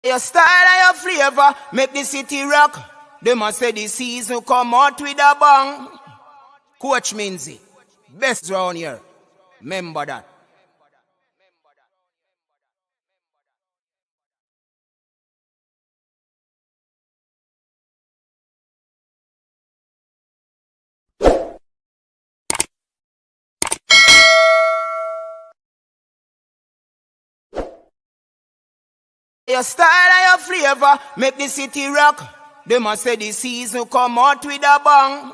Your style and your flavor make the city rock. They must say the season come out with a bang. Coach Minzy, best round here. Remember that. Your style and your flavor make the city rock. They must say the season come out with a bang.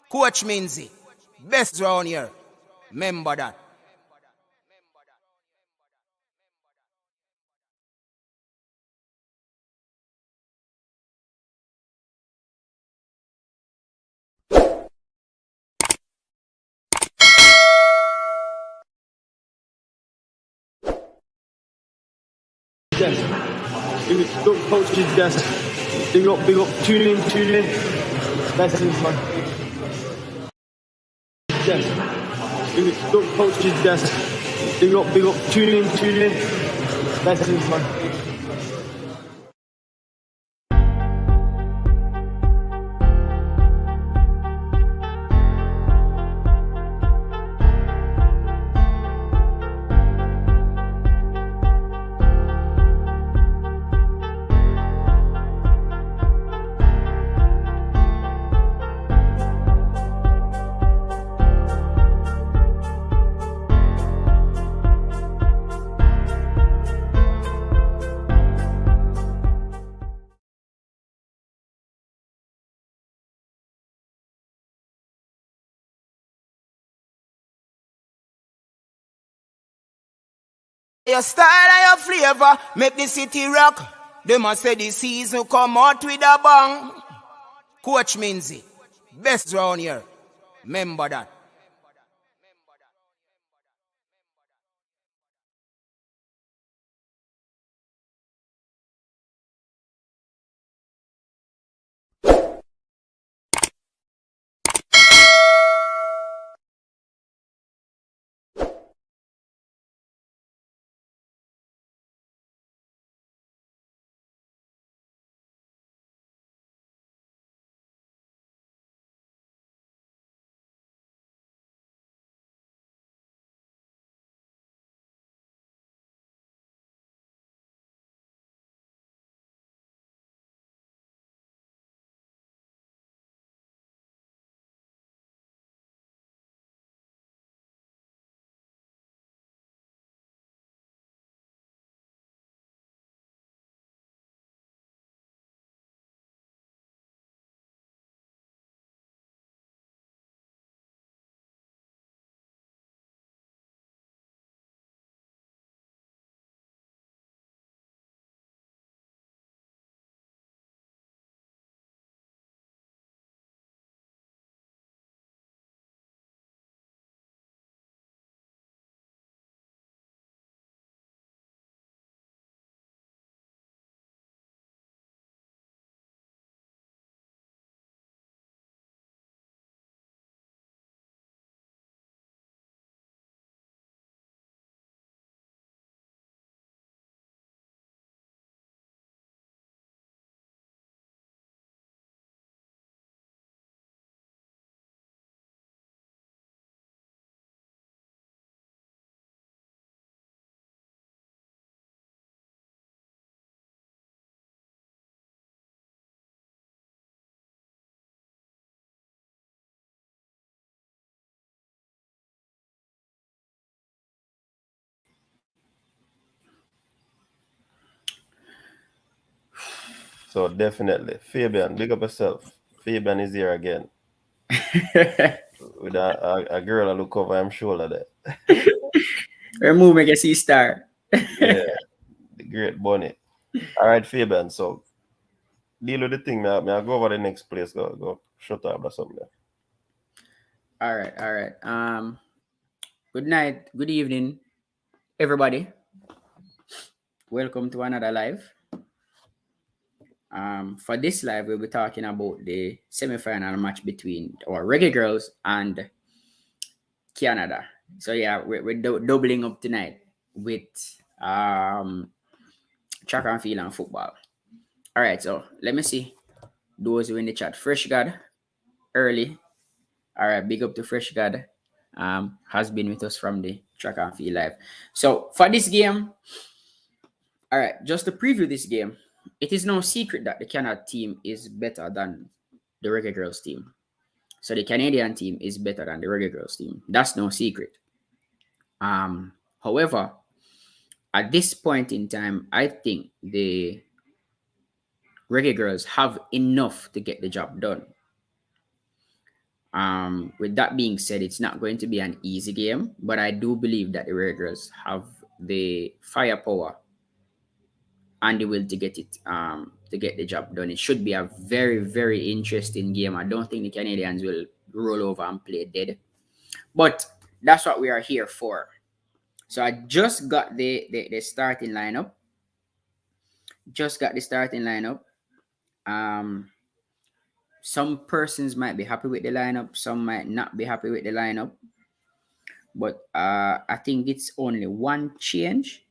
Coach Minzy, best round here. Remember that. Big up coach's desk. Big up, tune in. Best in fun. Desk. Big up coach's desk. Big up, tune in. Best in fun. Your style and your flavor make the city rock. They must say the season come out with a bang. Coach Minzy, best round here. Remember that. So definitely, Fabian, big up yourself. Fabian is here again with a girl that look over his shoulder there. Remove make a C star. Yeah, the great bunny. All right, Fabian. So deal with the thing. May I go over the next place? Go shut up or something. All right. Good night, good evening, everybody. Welcome to another live. For this live, we'll be talking about the semi-final match between our Reggae Girls and Canada. So yeah, we're doubling up tonight with track and field and football. All right, so let me see those who in the chat. Fresh God, early. All right, big up to Fresh God. Has been with us from the track and field live. So for this game, all right, just to preview this game, it is no secret that the Canada team is better than the Reggae Girls team. So the Canadian team is better than the Reggae Girls team. That's no secret. However, at this point in time, I think the Reggae Girls have enough to get the job done. With that being said, it's not going to be an easy game, but I do believe that the Reggae Girls have the firepower and the will to get it to get the job done. It should be a very, very interesting game. I don't think the Canadians will roll over and play dead. But that's what we are here for. So I just got the starting lineup. Just got the starting lineup. Some persons might be happy with the lineup, some might not be happy with the lineup. But I think it's only one change.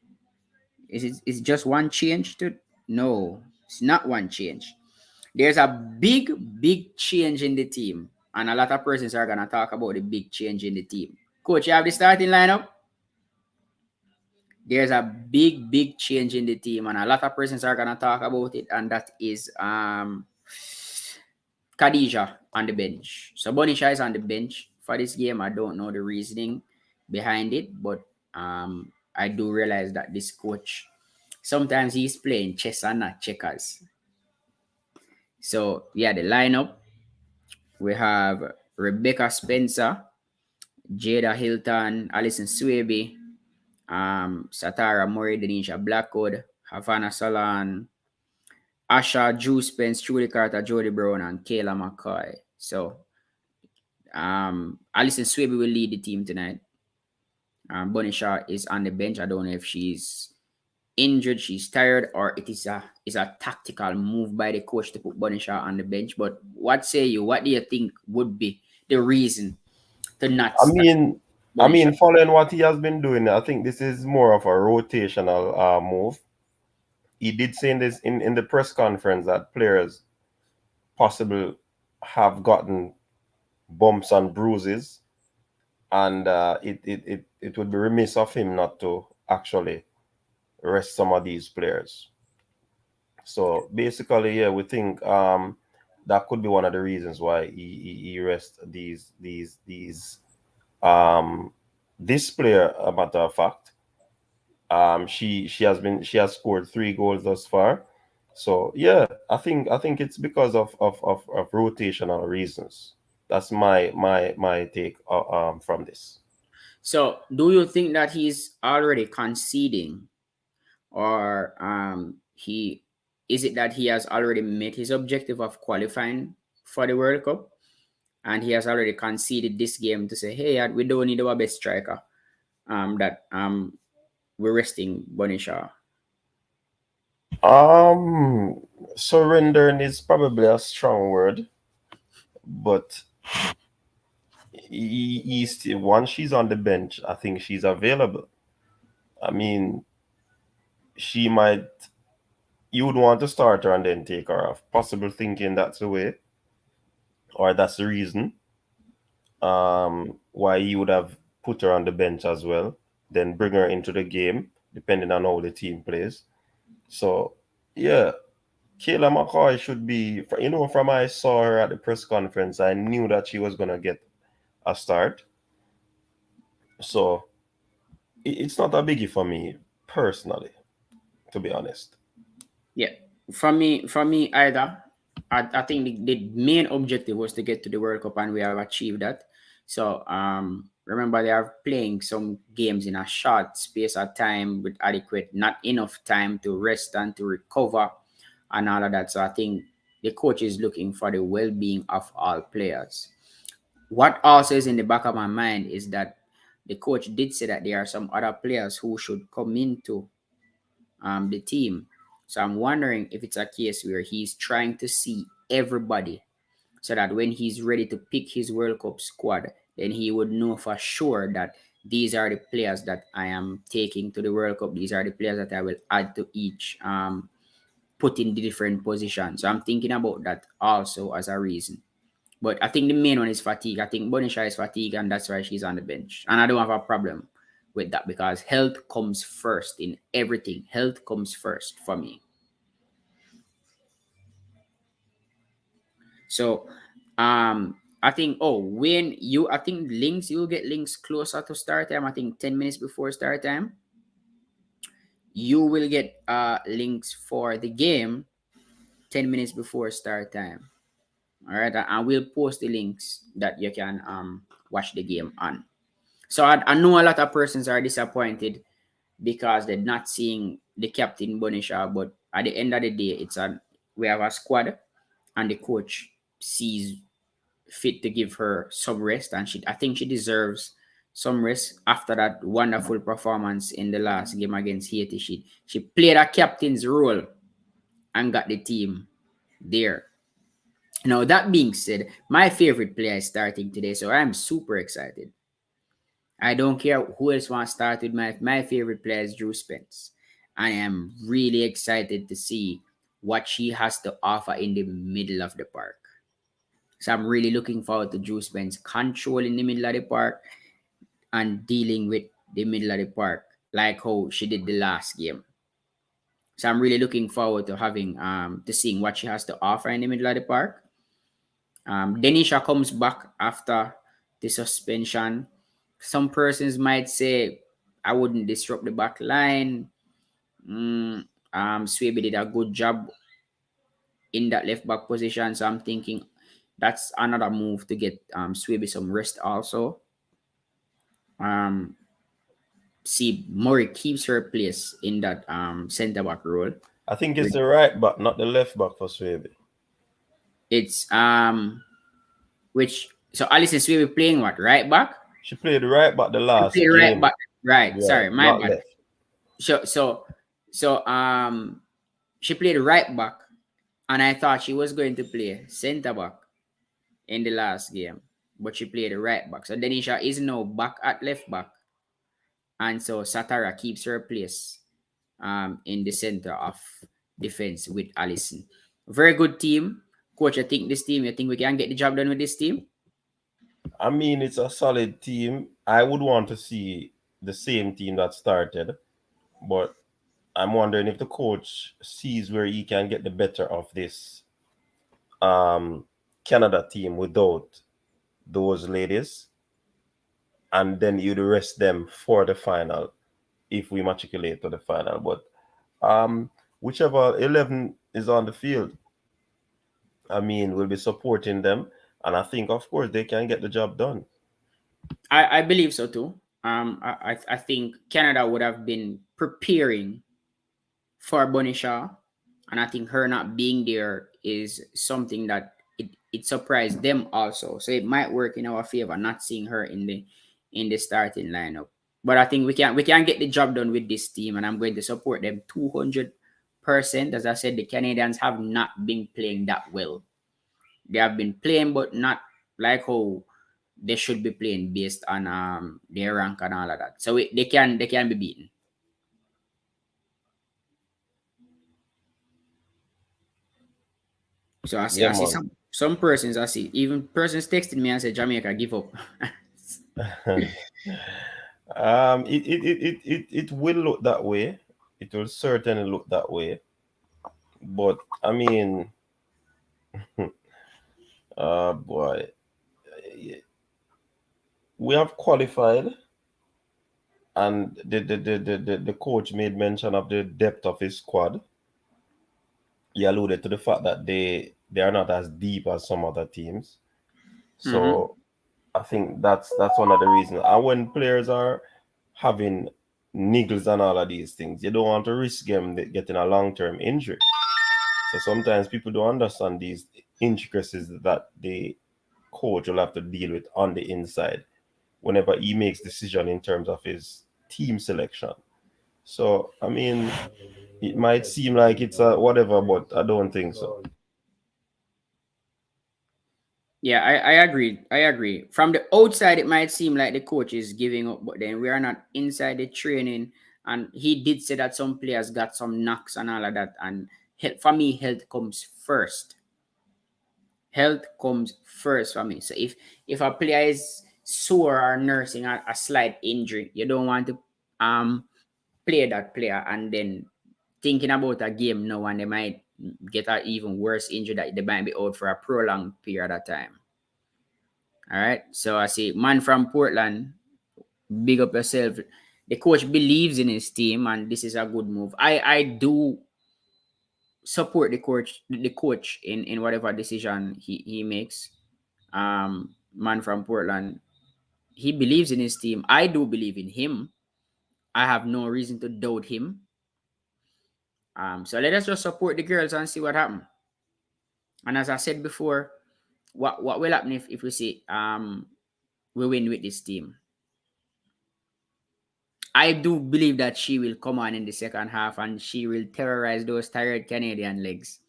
Is just one change to no, it's not one change. There's a big change in the team. And a lot of persons are gonna talk about the big change in the team. Coach, you have the starting lineup? There's a big change in the team, and a lot of persons are gonna talk about it, and that is Khadija on the bench. So Bonisha is on the bench for this game. I don't know the reasoning behind it, but I do realize that this coach sometimes he's playing chess and not checkers. So yeah, the lineup, we have Rebecca Spencer, Jada Hilton, Alison Swaby, Satara Murray, Denisha Blackwood, Havana Salan, Asha, Drew Spence, Julie Carter, Jody Brown, and Kayla McCoy. So Alison Swaby will lead the team tonight. Bonisha is on the bench. I don't know if she's injured, she's tired, or it is a tactical move by the coach to put Bonisha on the bench. But what say you? What do you think would be the reason to not I mean, following what he has been doing, I think this is more of a rotational move. He did say in the press conference that players possibly have gotten bumps and bruises, and it would be remiss of him not to actually rest some of these players. So basically, yeah, we think that could be one of the reasons why he rests this player. A matter of fact, she has scored 3 goals thus far. So yeah, I think it's because of rotational reasons. That's my take from this. So do you think that he's already conceding, or is it that he has already met his objective of qualifying for the World Cup, and he has already conceded this game to say, hey, we don't need our best striker, that we're resting Bonisha? Surrendering is probably a strong word, but he still, once she's on the bench, I think she's available. I mean, you would want to start her and then take her off. Possible thinking that's the way, or that's the reason why you would have put her on the bench as well, then bring her into the game, depending on how the team plays. So, yeah, Kayla McCoy should be, from I saw her at the press conference, I knew that she was going to get a start. So, it's not a biggie for me, personally, to be honest. Yeah, for me either. I think the main objective was to get to the World Cup, and we have achieved that. So remember, they are playing some games in a short space of time with not enough time to rest and to recover and all of that. So I think the coach is looking for the well-being of all players. What also is in the back of my mind is that the coach did say that there are some other players who should come into the team. So I'm wondering if it's a case where he's trying to see everybody, so that when he's ready to pick his World Cup squad, then he would know for sure that these are the players that I am taking to the World Cup. These are the players that I will add to each, put in the different positions. So I'm thinking about that also as a reason. But I think the main one is fatigue. I think Bonisha is fatigue, and that's why she's on the bench. And I don't have a problem with that because health comes first in everything. Health comes first for me. So I think I think links, you'll get links closer to start time. I think 10 minutes before start time. You will get links for the game 10 minutes before start time. All right, and we'll post the links that you can watch the game on. So I know a lot of persons are disappointed because they're not seeing the captain Bonisha, but at the end of the day, we have a squad, and the coach sees fit to give her some rest, and I think she deserves some rest after that wonderful performance in the last game against Haiti. She played a captain's role and got the team there. Now, that being said, my favorite player is starting today, so I'm super excited. I don't care who else wants to start with my favorite player is Drew Spence. I am really excited to see what she has to offer in the middle of the park. So I'm really looking forward to Drew Spence control in the middle of the park and dealing with the middle of the park like how she did the last game. So I'm really looking forward to having to seeing what she has to offer in the middle of the park. Denisha comes back after the suspension. Some persons might say I wouldn't disrupt the back line. Swaby did a good job in that left back position, so I'm thinking that's another move to get Swaby some rest also. See Murray keeps her place in that centre back role. I think it's the right back, not the left back for Swaby. It's so Alison Swaby playing what, right back? She played right back the last game. Right back, right? Yeah, sorry, my bad. Left. So she played right back, and I thought she was going to play centre back in the last game, but she played right back. So Denisha is now back at left back, and so Satara keeps her place in the center of defense with Allison. Very good team. Coach, you think we can get the job done with this team? I mean, it's a solid team. I would want to see the same team that started, but I'm wondering if the coach sees where he can get the better of this Canada team without those ladies, and then you'd rest them for the final if we matriculate to the final. But whichever 11 is on the field, I mean, we'll be supporting them, and I think, of course, they can get the job done. I believe so too. I think Canada would have been preparing for Bonisha, and I think her not being there is something that it surprised them also. So it might work in our favor not seeing her in the starting lineup. But I think we can get the job done with this team, and I'm going to support them 200%. As I said, the Canadians have not been playing that well. They have been playing, but not like how they should be playing based on their rank and all of that. So they can be beaten. So I see some persons, I see even persons texting me and say Jamaica give up. It will look that way. It will certainly look that way. But I mean, boy, we have qualified, and the coach made mention of the depth of his squad. He alluded to the fact that they are not as deep as some other teams. So I think that's one of the reasons. And when players are having niggles and all of these things, you don't want to risk them getting a long-term injury. So sometimes people don't understand these intricacies that the coach will have to deal with on the inside whenever he makes decision in terms of his team selection. So, I mean, it might seem like it's a whatever, but I don't think so. Yeah, I agree. I agree. From the outside, it might seem like the coach is giving up, but then we are not inside the training. And he did say that some players got some knocks and all of that. And for me, health comes first. Health comes first for me. So if a player is sore or nursing a slight injury, you don't want to play that player and then thinking about a game now, and they might get an even worse injury that they might be out for a prolonged period of time. All right. So I see man from Portland, big up yourself. The coach believes in his team, and this is a good move. I do support the coach in whatever decision he makes. Man from Portland, he believes in his team. I do believe in him. I have no reason to doubt him. So let us just support the girls and see what happens. And as I said before, what will happen if we see we win with this team? I do believe that she will come on in the second half and she will terrorize those tired Canadian legs.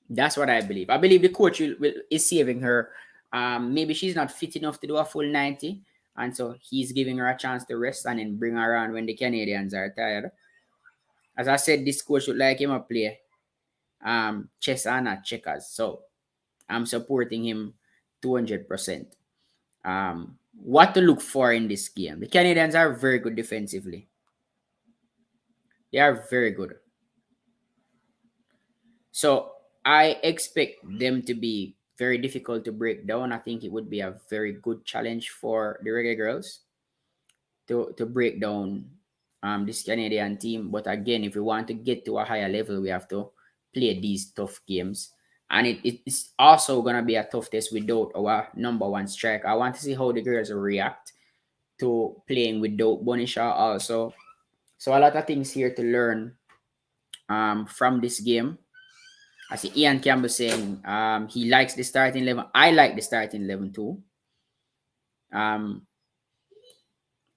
That's what I believe. I believe the coach is saving her. Maybe she's not fit enough to do a full 90. And so he's giving her a chance to rest and then bring her on when the Canadians are tired. As I said, this coach would like him to play chess and not checkers. So I'm supporting him 200%. What to look for in this game? The Canadians are very good defensively. They are very good. So I expect them to be very difficult to break down. I think it would be a very good challenge for the Reggae girls to break down this Canadian team. But again, if we want to get to a higher level, we have to play these tough games. And it's also going to be a tough test without our number one striker. I want to see how the girls react to playing without Bonisha also. So a lot of things here to learn from this game. I see Ian Campbell saying he likes the starting 11. I like the starting 11 too. I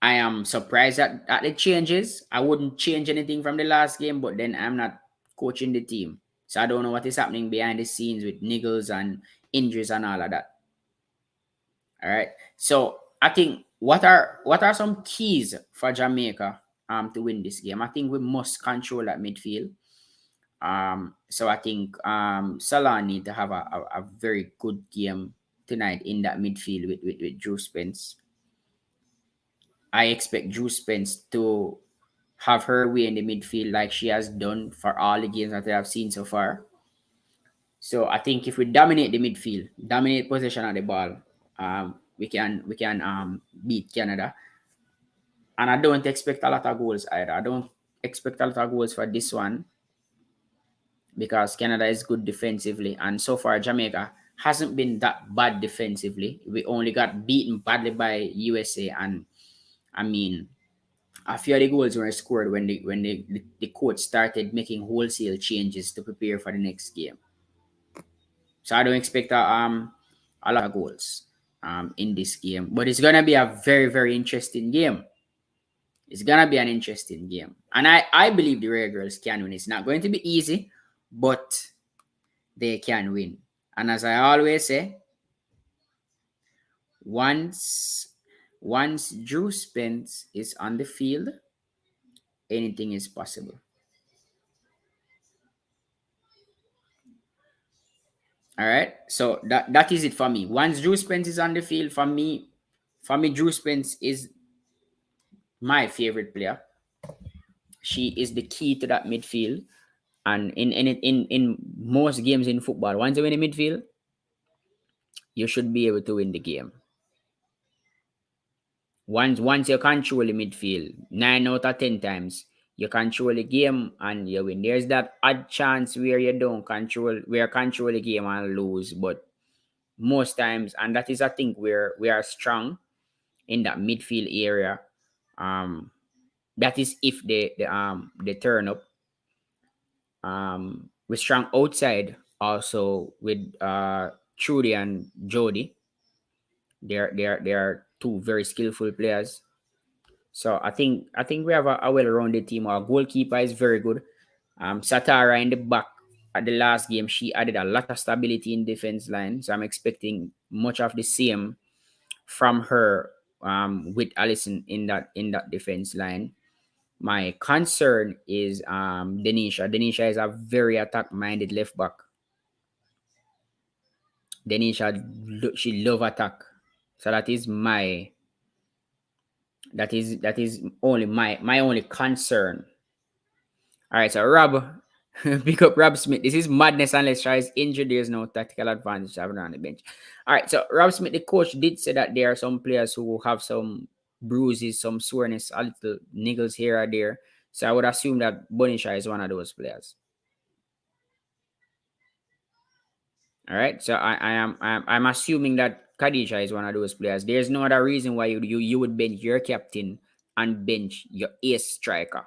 am surprised at the changes. I wouldn't change anything from the last game, but then I'm not coaching the team. So I don't know what is happening behind the scenes with niggles and injuries and all of that. All right. So I think what are some keys for Jamaica to win this game? I think we must control that midfield. So I think Salah need to have a very good game tonight in that midfield with Drew Spence. I expect Drew Spence to have her way in the midfield like she has done for all the games that I have seen so far. So I think if we dominate the midfield, dominate possession of the ball, we can beat Canada. And I don't expect a lot of goals either. I don't expect a lot of goals for this one because Canada is good defensively, and so far Jamaica hasn't been that bad defensively. We only got beaten badly by USA, and I mean, a few of the goals were scored when the coach started making wholesale changes to prepare for the next game. So I don't expect a lot of goals in this game, but it's gonna be a very, very interesting game. It's gonna be an interesting game, and I believe the Reggae girls can win. It's not going to be easy, but they can win. And as I always say, once Drew Spence is on the field, anything is possible. All right. So that is it for me. Once Drew Spence is on the field, for me, Drew Spence is my favorite player. She is the key to that midfield. And in most games in football, once you win the midfield, you should be able to win the game. Once you control the midfield, 9 out of 10 times, you control the game and you win. There's that odd chance where you don't control the game and lose, but most times, and that is I think where we are strong in that midfield area. That is if they turn up. We're strong outside also with Trudy and Jody. They are two very skillful players. So I think we have a well-rounded team. Our goalkeeper is very good. Satara in the back at the last game, she added a lot of stability in defense line. So I'm expecting much of the same from her with Allison in that defense line. My concern is Denisha. Denisha is a very attack-minded left back. Denisha, she love attack. So that is only my only concern. All right, so Rob, pick up Rob Smith. This is madness unless Shah is injured. There's no tactical advantage having her on the bench. All right, so Rob Smith, the coach, did say that there are some players who have some bruises, some soreness, a little niggles here or there. So I would assume that Bonisha is one of those players. All right, so I'm assuming that Khadija is one of those players. There's no other reason why you would bench your captain and bench your ace striker.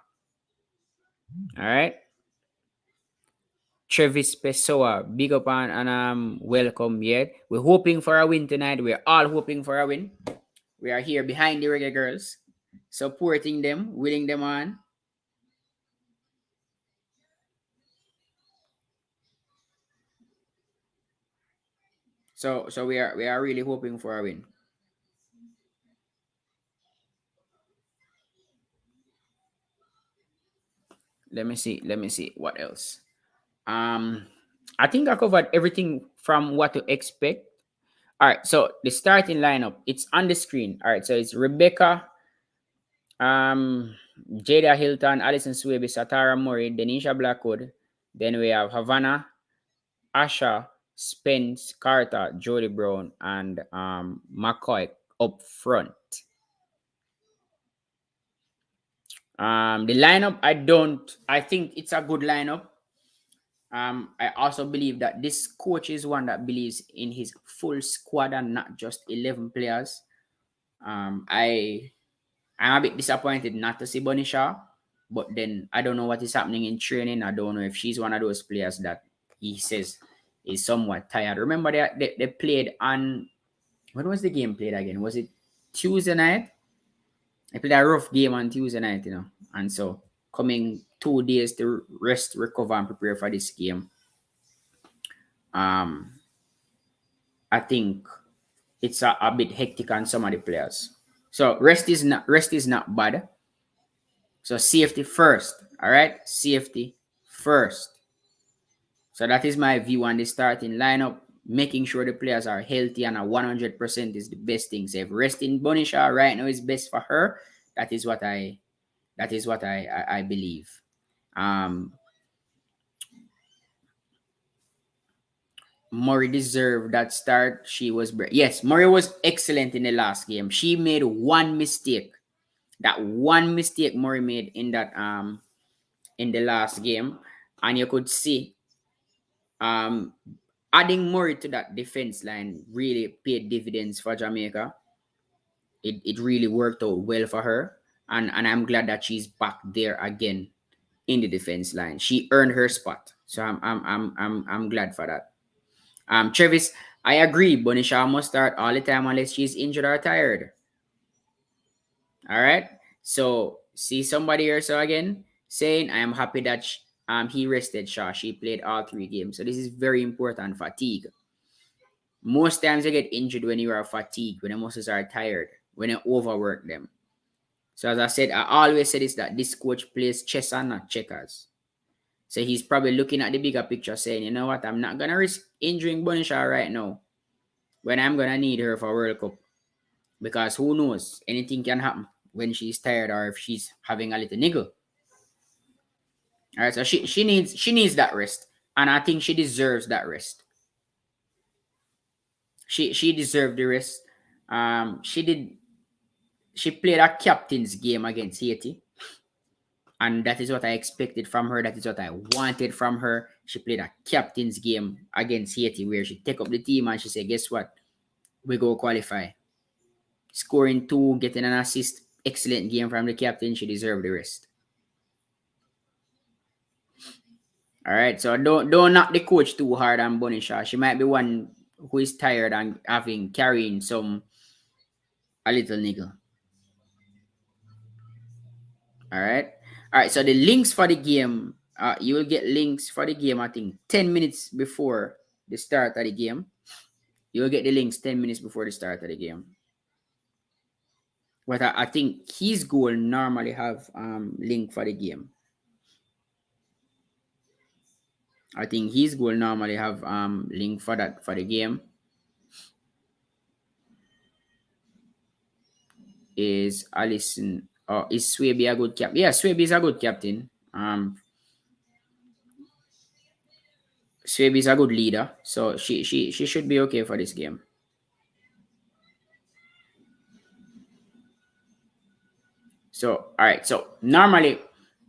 All right. Travis Pessoa, big up and welcome. Yeah, we're hoping for a win tonight. We're all hoping for a win. We are here behind the Reggae girls, supporting them, willing them on. So we are really hoping for a win. Let me see what else. I think I covered everything from what to expect. All right, so the starting lineup, it's on the screen. All right, so it's Rebecca, Jada Hilton, Alison Swaby, Satara Murray, Denisha Blackwood. Then we have Havana, Asha, Spence, Carter, Jody Brown, and McCoy up front. The lineup, I think it's a good lineup. I also believe that this coach is one that believes in his full squad and not just 11 players. I'm a bit disappointed not to see Bonisha, but then I don't know what is happening in training. I don't know if she's one of those players that he says is somewhat tired. Remember they played on, when was the game played again? Was it Tuesday night? They played a rough game on Tuesday night, and so coming 2 days to rest, recover, and prepare for this game. I think it's a bit hectic on some of the players. So rest is not bad. So safety first. All right, safety first. So that is my view on the starting lineup. Making sure the players are healthy and 100% is the best thing. So if resting Bonisha right now is best for her, that is what I believe. Murray deserved that start. Yes, Murray was excellent in the last game. She made one mistake. That one mistake Murray made in that in the last game, and you could see adding Murray to that defense line really paid dividends for Jamaica. It really worked out well for her, and I'm glad that she's back there again in the defense line. She earned her spot, so I'm glad for that. Travis, I agree. Bonisha must start all the time unless she's injured or tired. All right. So see somebody here. So again, saying I am happy that he rested Shaw. She played all 3 games. So this is very important. Fatigue. Most times you get injured when you are fatigued, when the muscles are tired, when you overwork them. So as I said, I always say this, that this coach plays chess and not checkers. So he's probably looking at the bigger picture saying, you know what, I'm not going to risk injuring Bonisha right now when I'm going to need her for World Cup. Because who knows, anything can happen when she's tired or if she's having a little niggle. All right, so she needs that rest. And I think she deserves that rest. She deserved the rest. She played a captain's game against Haiti. And that is what I expected from her. That is what I wanted from her. She played a captain's game against Haiti where she take up the team and she said, guess what? We go qualify. Scoring 2, getting an assist. Excellent game from the captain. She deserved the rest. All right. So don't knock the coach too hard on Bonisha. She might be one who is tired and carrying a little niggle. All right. All right. So the links for the game You will get links for the game, I think, 10 minutes before the start of the game. You will get the links 10 minutes before the start of the game. But I think his goal normally have link for the game. I think his goal normally have link for that for the game. Is Allison or is Swaby a good captain? Yeah, Swaby is a good captain. Swaby is a good leader, so she should be okay for this game. So all right, so normally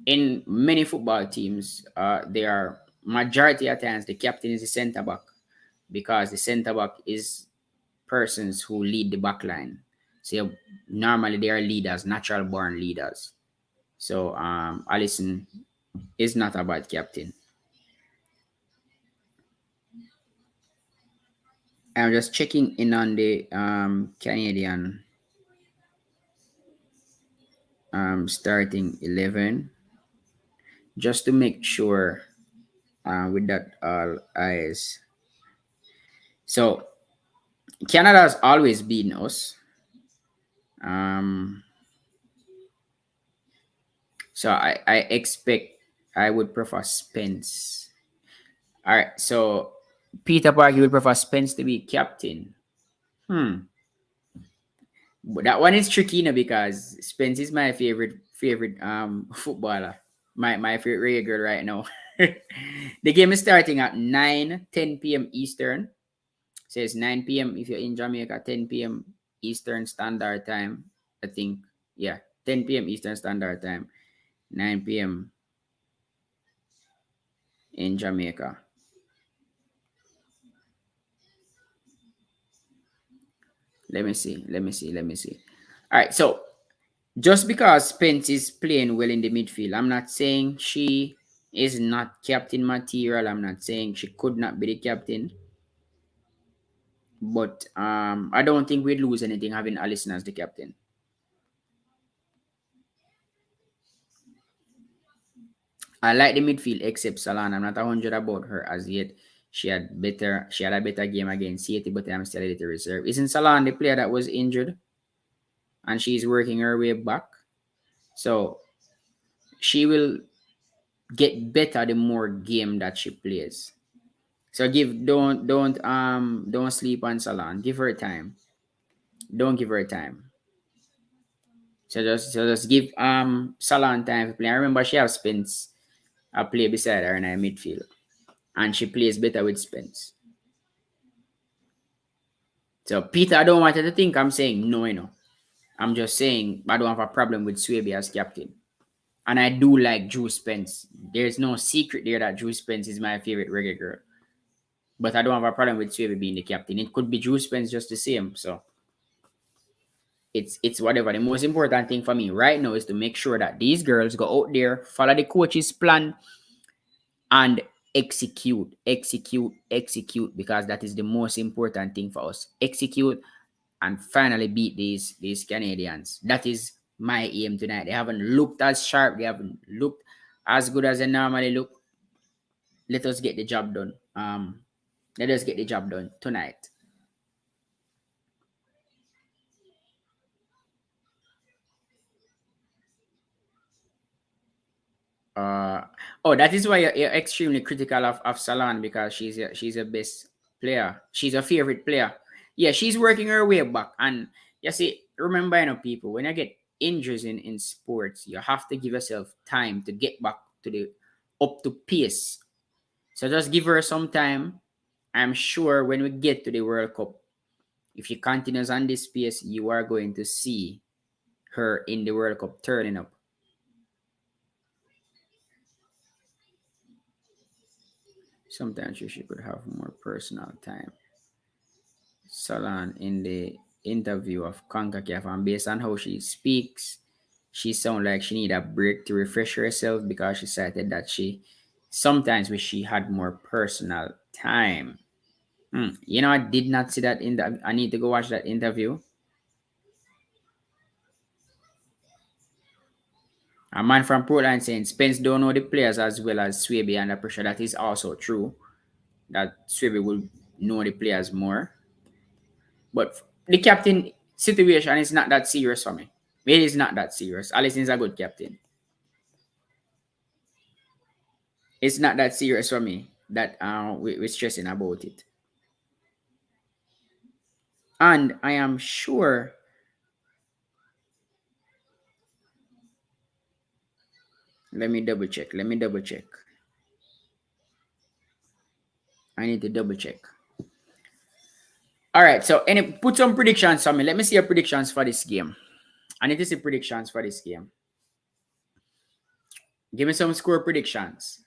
in many football teams, they are majority of times the captain is the center back because the center back is persons who lead the back line. So normally they are leaders, natural born leaders. So Allison is not a bad captain. I'm just checking in on the Canadian starting 11 just to make sure with that all eyes. So Canada has always beaten us. So I expect I would prefer Spence. All right, so Peter Parker would prefer Spence to be captain. But that one is tricky, because Spence is my favorite footballer. My favorite reggae girl right now. The game is starting at 9:10 p.m. Eastern. So it's 9 p.m. if you're in Jamaica, 10 p.m. Eastern Standard Time. I think, yeah, 10 p.m. Eastern Standard Time, 9 p.m. in Jamaica. Let me see. All right, so just because Spence is playing well in the midfield, I'm not saying she is not captain material. I'm not saying she could not be the captain. But I don't think we'd lose anything having Allison as the captain. I like the midfield except Salan. I'm not 100 about her as yet. She had a better game against City, but I'm still a little reserve. Isn't Salan the player that was injured? And she's working her way back. So she will get better the more game that she plays. So don't sleep on Salan. Give her time. Don't give her time. So just give Salan time to play. I remember she has Spence play beside her in her midfield. And she plays better with Spence. So Peter, I don't want you to think I'm saying no. I'm just saying I don't have a problem with Swaby as captain. And I do like Drew Spence. There's no secret there that Drew Spence is my favorite reggae girl. But I don't have a problem with Swaby being the captain. It could be Drew Spence just the same. So it's whatever. The most important thing for me right now is to make sure that these girls go out there, follow the coach's plan, and execute, because that is the most important thing for us. Execute and finally beat these Canadians. That is my aim tonight. They haven't looked as sharp. They haven't looked as good as they normally look. Let us get the job done. Let us get the job done tonight. That is why you're extremely critical of Salan, because she's a best player. She's a favorite player. Yeah, she's working her way back. And you see, remember, people, when you get injuries in sports, you have to give yourself time to get back to up to pace. So just give her some time. I'm sure when we get to the World Cup, if she continues on this pace, you are going to see her in the World Cup turning up. Sometimes she could have more personal time. Salan in the interview of Concacaf, and based on how she speaks, she sounds like she need a break to refresh herself, because she cited that she sometimes wish she had more personal time. I did not see that I need to go watch that interview. A man from Portland saying Spence don't know the players as well as Swaby under pressure. That is also true. That Swaby will know the players more. But the captain situation is not that serious for me. It is not that serious. Allison is a good captain. It's not that serious for me that we're stressing about it. And I am sure let me double check. I need to double check. All right, so put some predictions for me. Let me see your predictions for this game. I need to see predictions for this game. Give me some score predictions.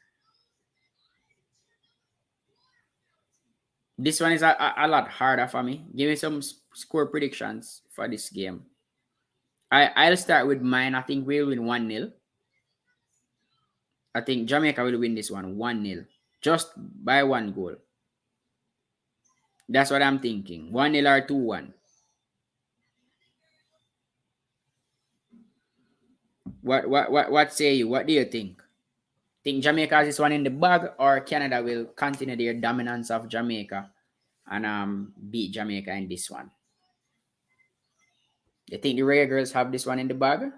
This one is a lot harder for me. Give me some score predictions for this game. I'll start with mine. I think we'll win 1-0. I think Jamaica will win this one 1-0. Just by 1 goal. That's what I'm thinking. 1-0 or 2-1. What say you? What do you think? Think Jamaica has this one in the bag, or Canada will continue their dominance of Jamaica and beat Jamaica in this one? You think the Reggae Girls have this one in the bag?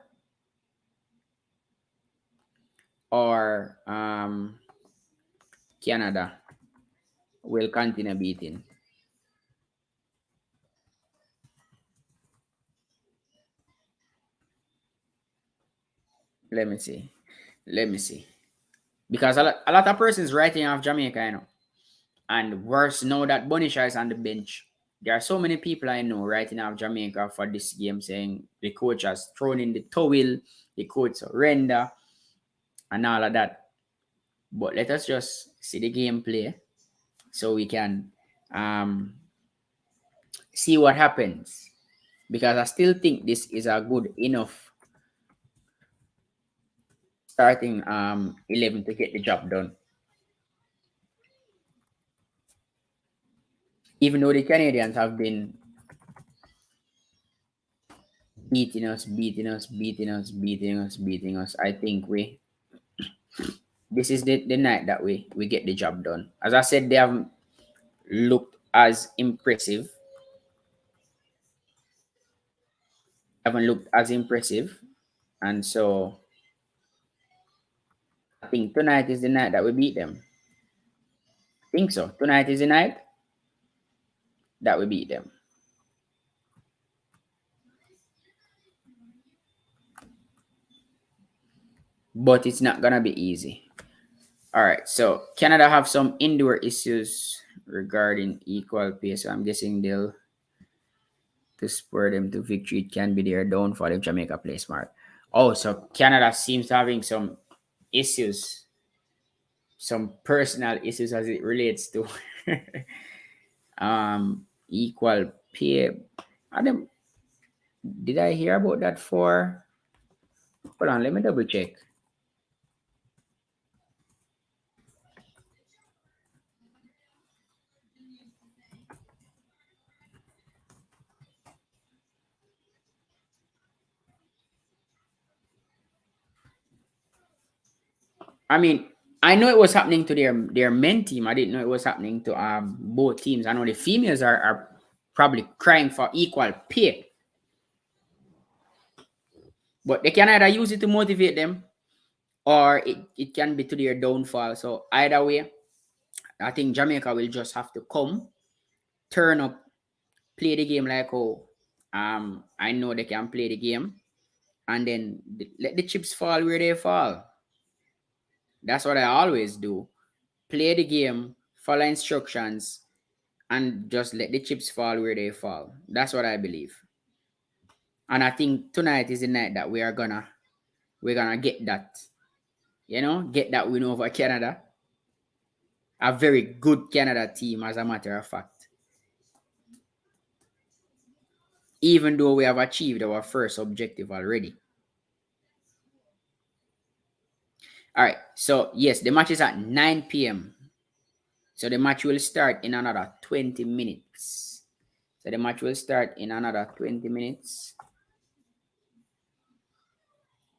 Or Canada will continue beating? Let me see. Because a lot of persons writing off Jamaica, you know. And worse, now that Bonisha is on the bench, there are so many people I know writing off Jamaica for this game, saying the coach has thrown in the towel, the coach surrender, and all of that. But let us just see the gameplay so we can see what happens. Because I still think this is a good enough starting 11 to get the job done. Even though the Canadians have been beating us, I think this is the night that we get the job done. As I said, they haven't looked as impressive. And so I think tonight is the night that we beat them. I think so. Tonight is the night that we beat them. But it's not gonna be easy. All right, so Canada have some indoor issues regarding equal pay, so I'm guessing they'll to spur them to victory. It can be their downfall if Jamaica play smart. Oh, so Canada seems to having some issues, some personal issues as it relates to equal pay. Did I hear about that for? Hold on, let me double check. I mean, I know it was happening to their men team. I didn't know it was happening to both teams. I know the females are probably crying for equal pay. But they can either use it to motivate them, or it can be to their downfall. So either way, I think Jamaica will just have to come, turn up, play the game like I know they can play the game, and then let the chips fall where they fall. That's what I always do. Play the game, follow instructions, and just let the chips fall where they fall. That's what I believe. And I think tonight is the night that we're gonna get that. Get that win over Canada. A very good Canada team, as a matter of fact. Even though we have achieved our first objective already. All right, so yes, the match is at 9 p.m. So the match will start in another 20 minutes.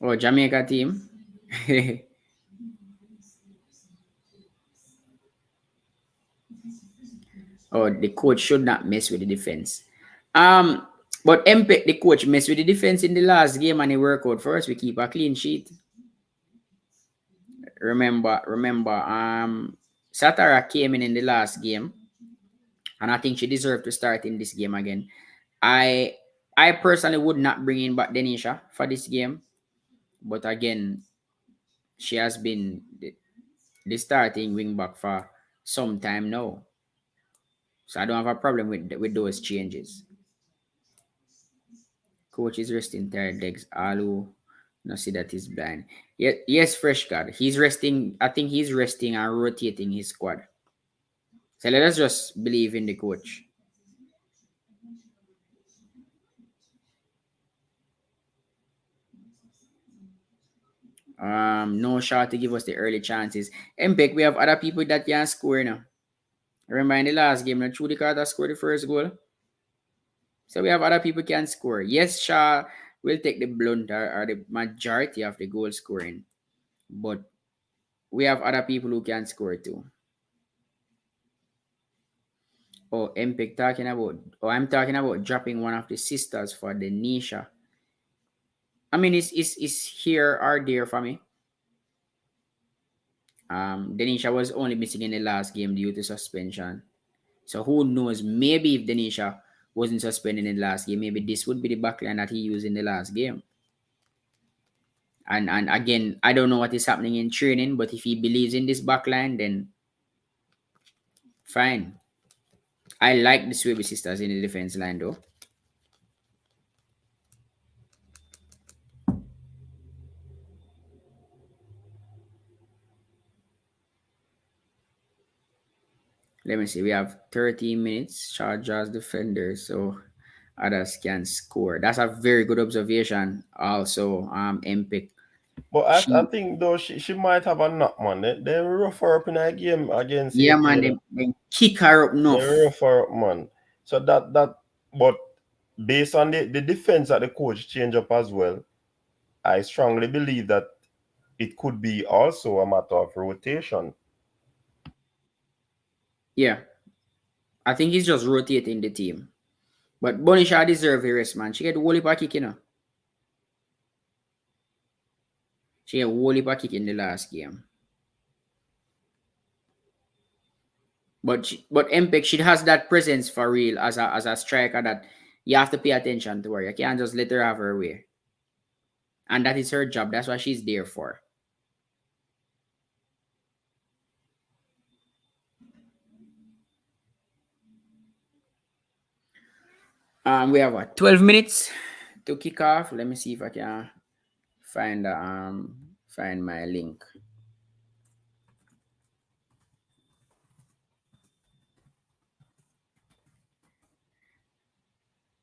Oh, Jamaica team. Oh, the coach should not mess with the defense. But Empek, the coach, messed with the defense in the last game and he worked out for us. We keep a clean sheet. Remember, Satara came in the last game, and I think she deserved to start in this game again. I personally would not bring in back Denisha for this game, but again, she has been the starting wing back for some time now, so I don't have a problem with those changes. Coach is resting tired legs. Alu, no see that he's blind. Yes, fresh card. He's resting. I think he's resting and rotating his squad. So let us just believe in the coach. No shot to give us the early chances. Mpek, we have other people that can score now. Remember in the last game, Trudy Carter scored the first goal. So we have other people can score. Yes, Shaw will take the blunt or the majority of the goal scoring. But we have other people who can score too. Oh, Mpek talking about, I'm talking about dropping one of the sisters for the Nisha. I mean, it's here or there for me. Denisha was only missing in the last game due to suspension. So who knows? Maybe if Denisha wasn't suspended in the last game, maybe this would be the backline that he used in the last game. And again, I don't know what is happening in training, but if he believes in this backline, then fine. I like the Swaby sisters in the defense line though. Let me see. We have 30 minutes. Chargers defenders, so others can score. That's a very good observation. Also, Mpek. But I She, think though she might have a knock, man. They rough her up in a game against yeah, AP, man, you know. they kick her up They enough. rough her up, man. So but based on the defense that the coach change up as well, I strongly believe that it could be also a matter of rotation. Yeah, I think he's just rotating the team. But Bonisha deserve a rest, man. She get whole heap of kick, you know. She get whole heap of kick in the last game. But Mpek, she has that presence for real as a striker that you have to pay attention to her. You can't just let her have her way. And that is her job. That's what she's there for. We have what 12 minutes to kick off. Let me see if I can find my link.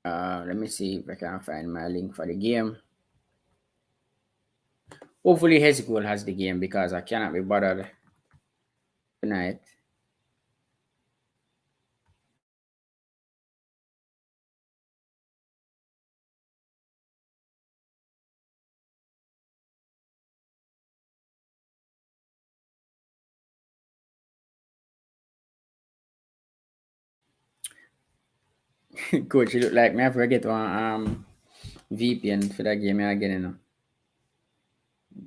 Let me see if I can find my link for the game. Hopefully Hezgoal has the game because I cannot be bothered tonight. Coach, you look like me. I forget one VPN for that game again, you know.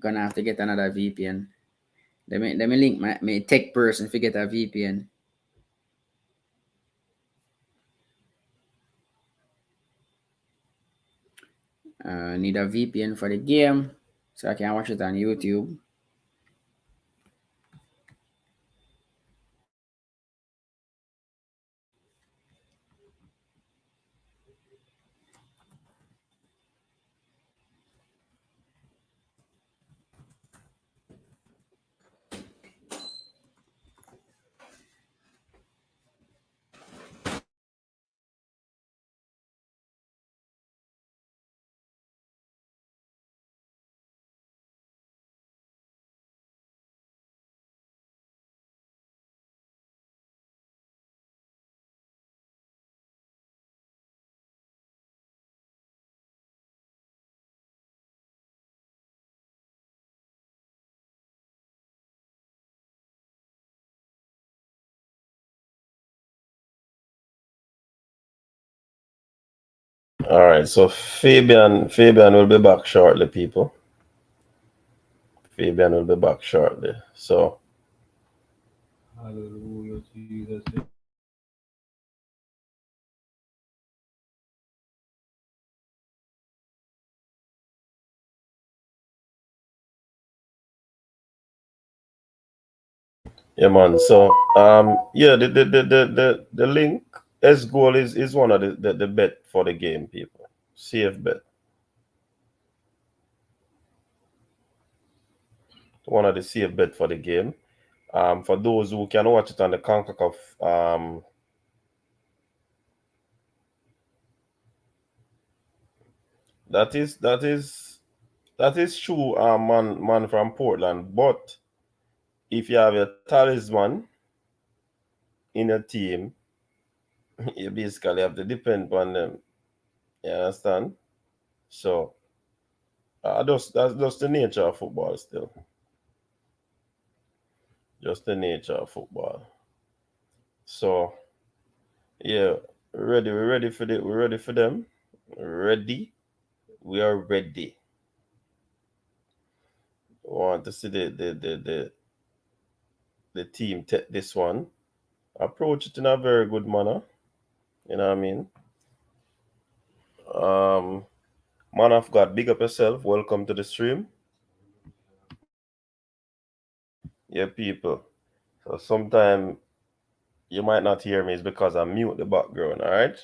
Gonna have to get another VPN. Let me link my tech person to get a VPN. Need a VPN for the game so I can watch it on YouTube. All right, so Fabian will be back shortly, people. Fabian will be back shortly. So Hallelujah, Jesus. yeah, man. So yeah, the link S goal is one of the bet for the game, people. Safe bet. One of the safe bet for the game. For those who can watch it on the Concacaf, that is true, man from Portland. But if you have a talisman in a team, you basically have to depend on them. You understand? So that's just the nature of football still. Just the nature of football. So yeah, we're ready for them. Ready. We are ready. Want to see the team take this one. Approach it in a very good manner. You know what I mean? Man of God, big up yourself. Welcome to the stream. Yeah, people. So sometime you might not hear me, it's because I mute the background, all right?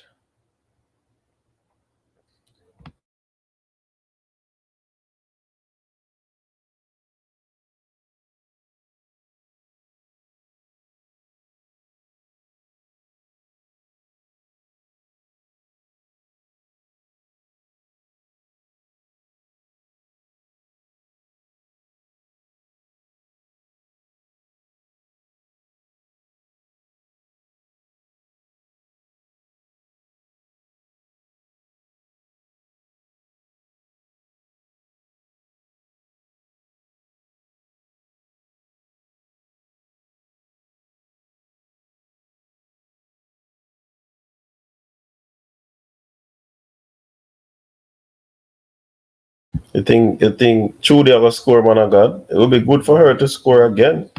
You think Trudy have a score, man of God? It would be good for her to score again.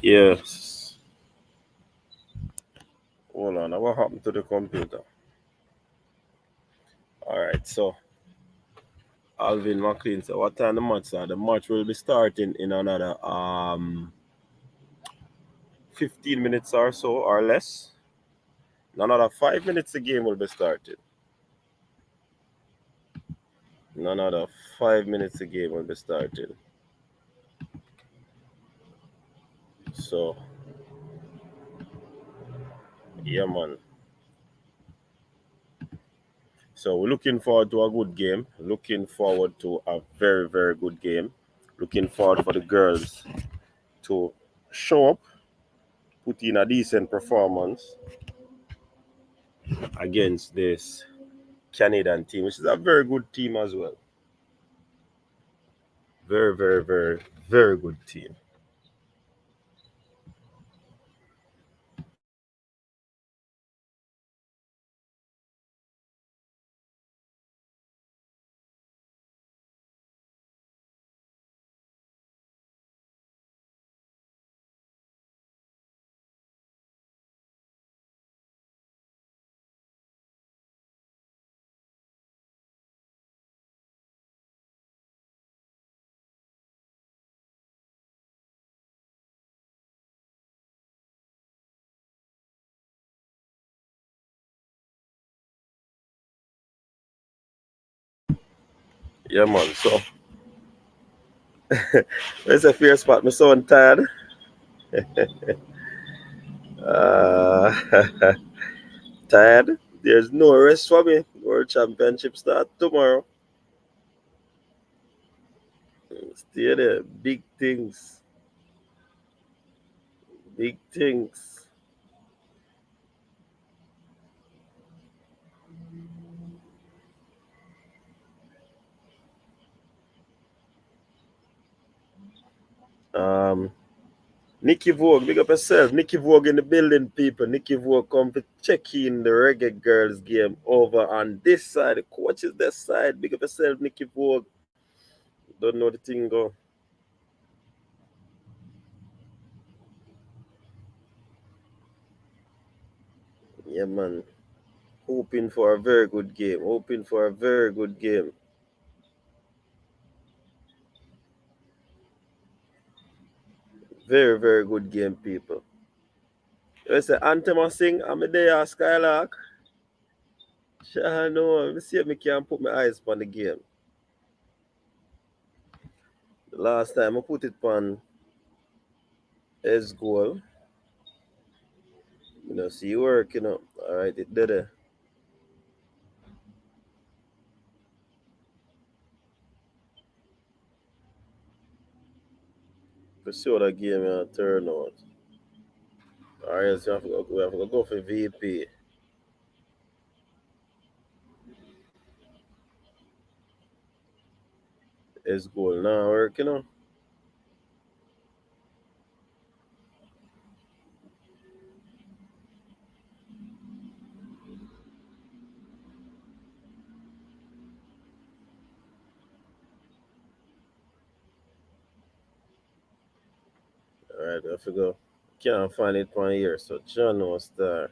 Yes. Hold on. What happened to the computer? All right. So Alvin McLean said, what time the match start? The match will be starting in another 15 minutes or so or less. In another 5 minutes, the game will be started. In another 5 minutes, the game will be started. So Yeah, man. So we're looking forward to a good game. Looking forward to a very, very good game. Looking forward for the girls to show up, put in a decent performance against this Canadian team, which is a very good team as well. Very, very, very, very good team. Yeah, man. So it's a fair spot. My son tired. Uh, tired. There's no rest for me. World Championship start tomorrow. Stay there. Big things. Big things. Um, Nikki Vogue, big up yourself. Nikki Vogue in the building, people. Nikki Vogue come to check in the Reggae Girls game over on this side. The coach is this side. Big up yourself, Nikki Vogue. Don't know the thing go. Yeah, man. Hoping for a very good game. Hoping for a very good game. Very, very good game, people. You say Anthem I sing, I'm a day Skylark. Sure, no. Let me see if I can put my eyes on the game. The last time I put it on S goal. You know, see work, you know. Alright, it did it. Let's see what that game turn out. Alright, so we have to go for VP. S goal now work, you know. Alright, we have to go. Can't find it on here, so John was there.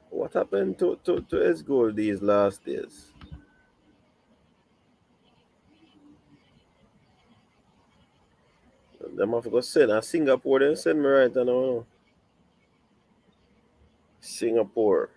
What happened to S goal these last days? Them have to go send. Singapore, then send me right now. Singapore.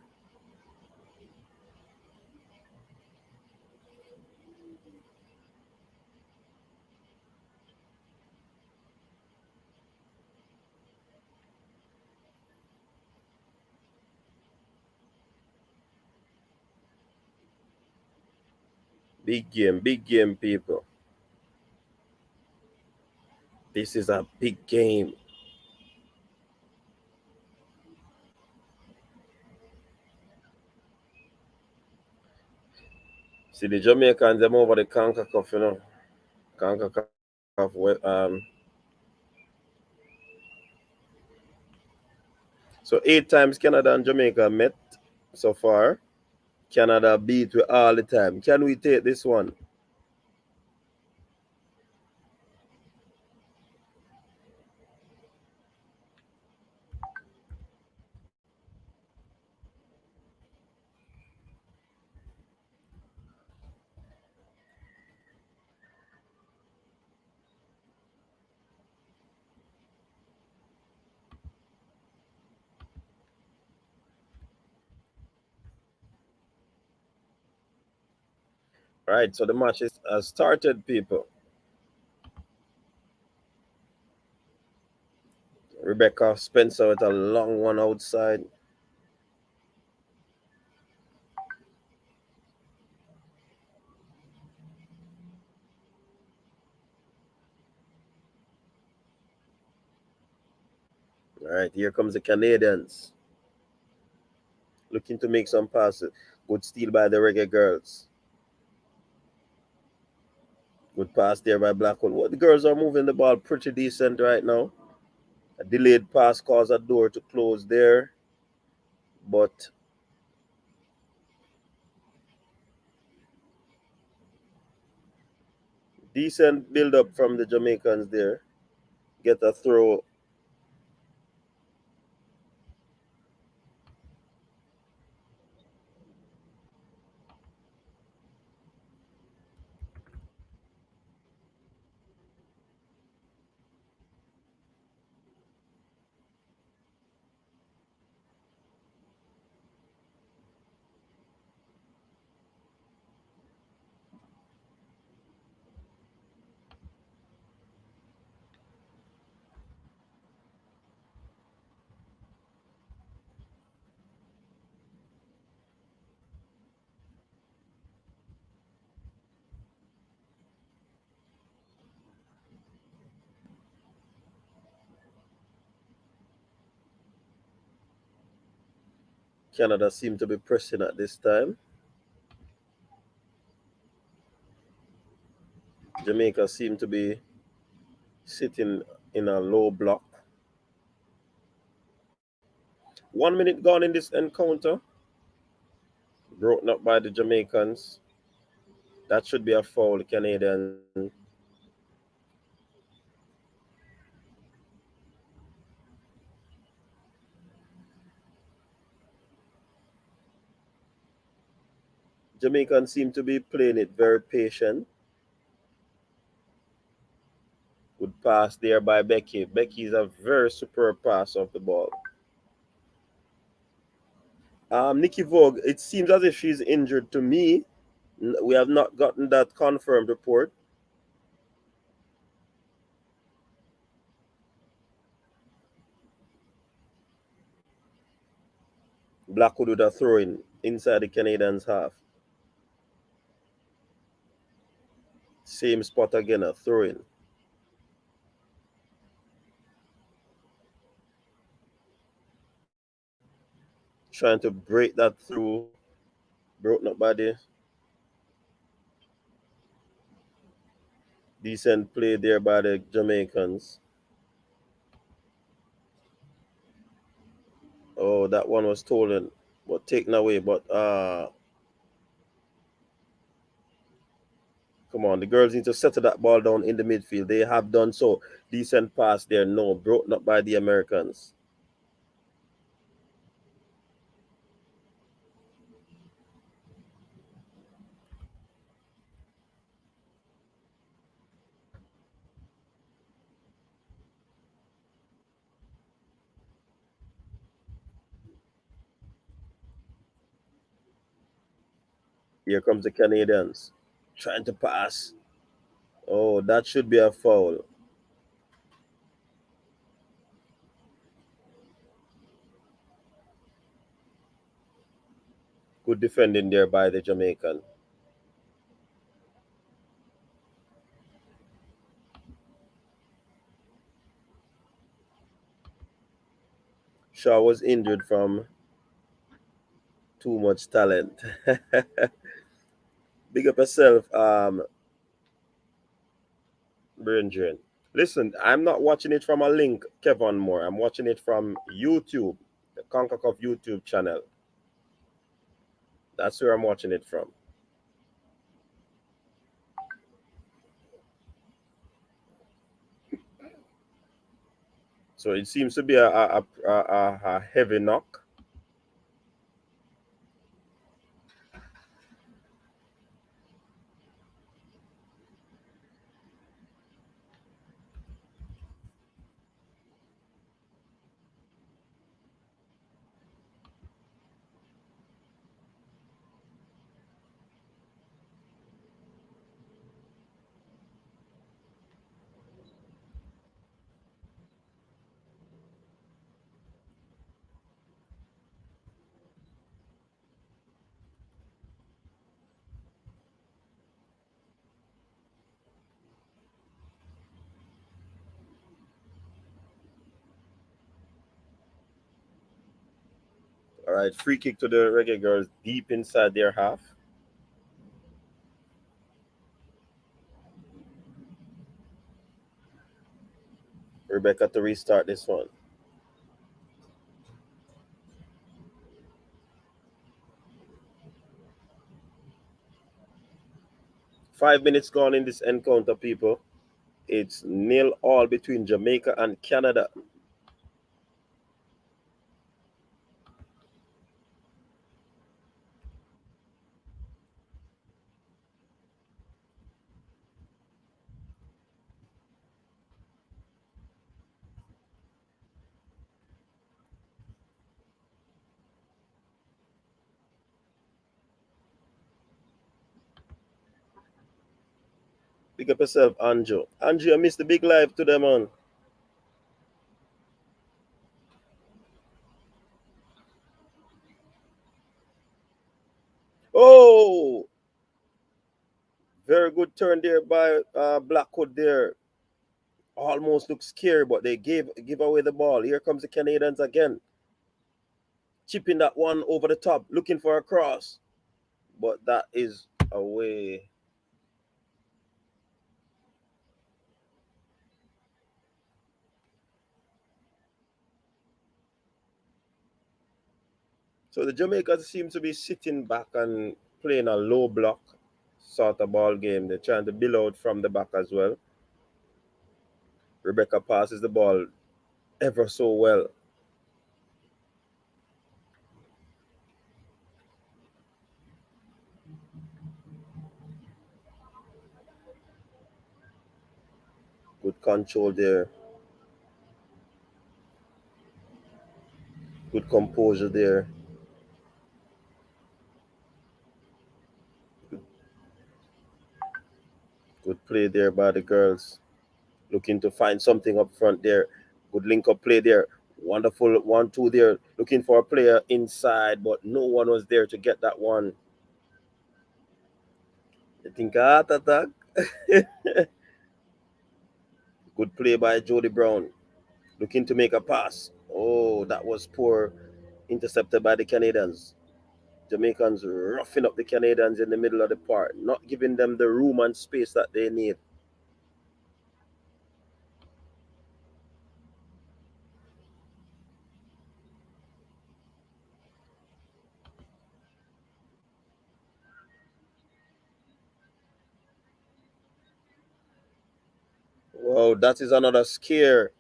Big game, people. This is a big game. See the Jamaicans, them over the Concacaf, you know. Concacaf, so 8 times Canada and Jamaica met so far. Canada beat we all the time. Can we take this one? Right, so the match has started, people. Rebecca Spencer with a long one outside. All right, here comes the Canadians. Looking to make some passes. Good steal by the Reggae girls. Good pass there by Blackwood. Well, the girls are moving the ball pretty decent right now. A delayed pass caused a door to close there. But decent build up from the Jamaicans there. Get a throw. Canada seem to be pressing at this time. Jamaica seem to be sitting in a low block. 1 minute gone in this encounter. Broken up by the Jamaicans. That should be a foul, Canadian. Jamaicans seem to be playing it very patient. Good pass there by Becky. Becky is a very superb pass off the ball. Nikki Vogue, it seems as if she's injured to me. We have not gotten that confirmed report. Blackwood with a throw in inside the Canadians' half. Same spot again, a throw in. Trying to break that through. Broken up by the decent play there by the Jamaicans. Oh, that one was stolen, but taken away. But come on, the girls need to settle that ball down in the midfield. They have done so. Decent pass there. No, broken up by the Americans. Here comes the Canadians trying to pass. Oh, that should be a foul. Good defending there by the Jamaican. Shaw was injured from too much talent. Big up yourself, Brendan. Listen, I'm not watching it from a link, Kevin Moore. I'm watching it from YouTube, the Concacaf YouTube channel. That's where I'm watching it from. So it seems to be a heavy knock. All right, free kick to the Reggae girls deep inside their half. Rebecca to restart this one. Five minutes gone in this encounter, people. It's 0-0 between Jamaica and Canada. Pick up yourself, Andrew. Andrew, I missed the big live today, man. Oh, very good turn there by Blackwood there. Almost looks scary, but they give away the ball. Here comes the Canadians again. Chipping that one over the top, looking for a cross. But that is away. So the Jamaicans seem to be sitting back and playing a low block sort of ball game. They're trying to build out from the back as well. Rebecca passes the ball ever so well. Good control there. Good composure there. Good play there by the girls. Looking to find something up front there. Good link up play there. Wonderful 1-2 there. Looking for a player inside, but no one was there to get that one. I think heart attack. Good play by Jody Brown. Looking to make a pass. Oh, that was poor. Intercepted by the Canadians. Jamaicans roughing up the Canadians in the middle of the park, not giving them the room and space that they need. Wow, that is another scare.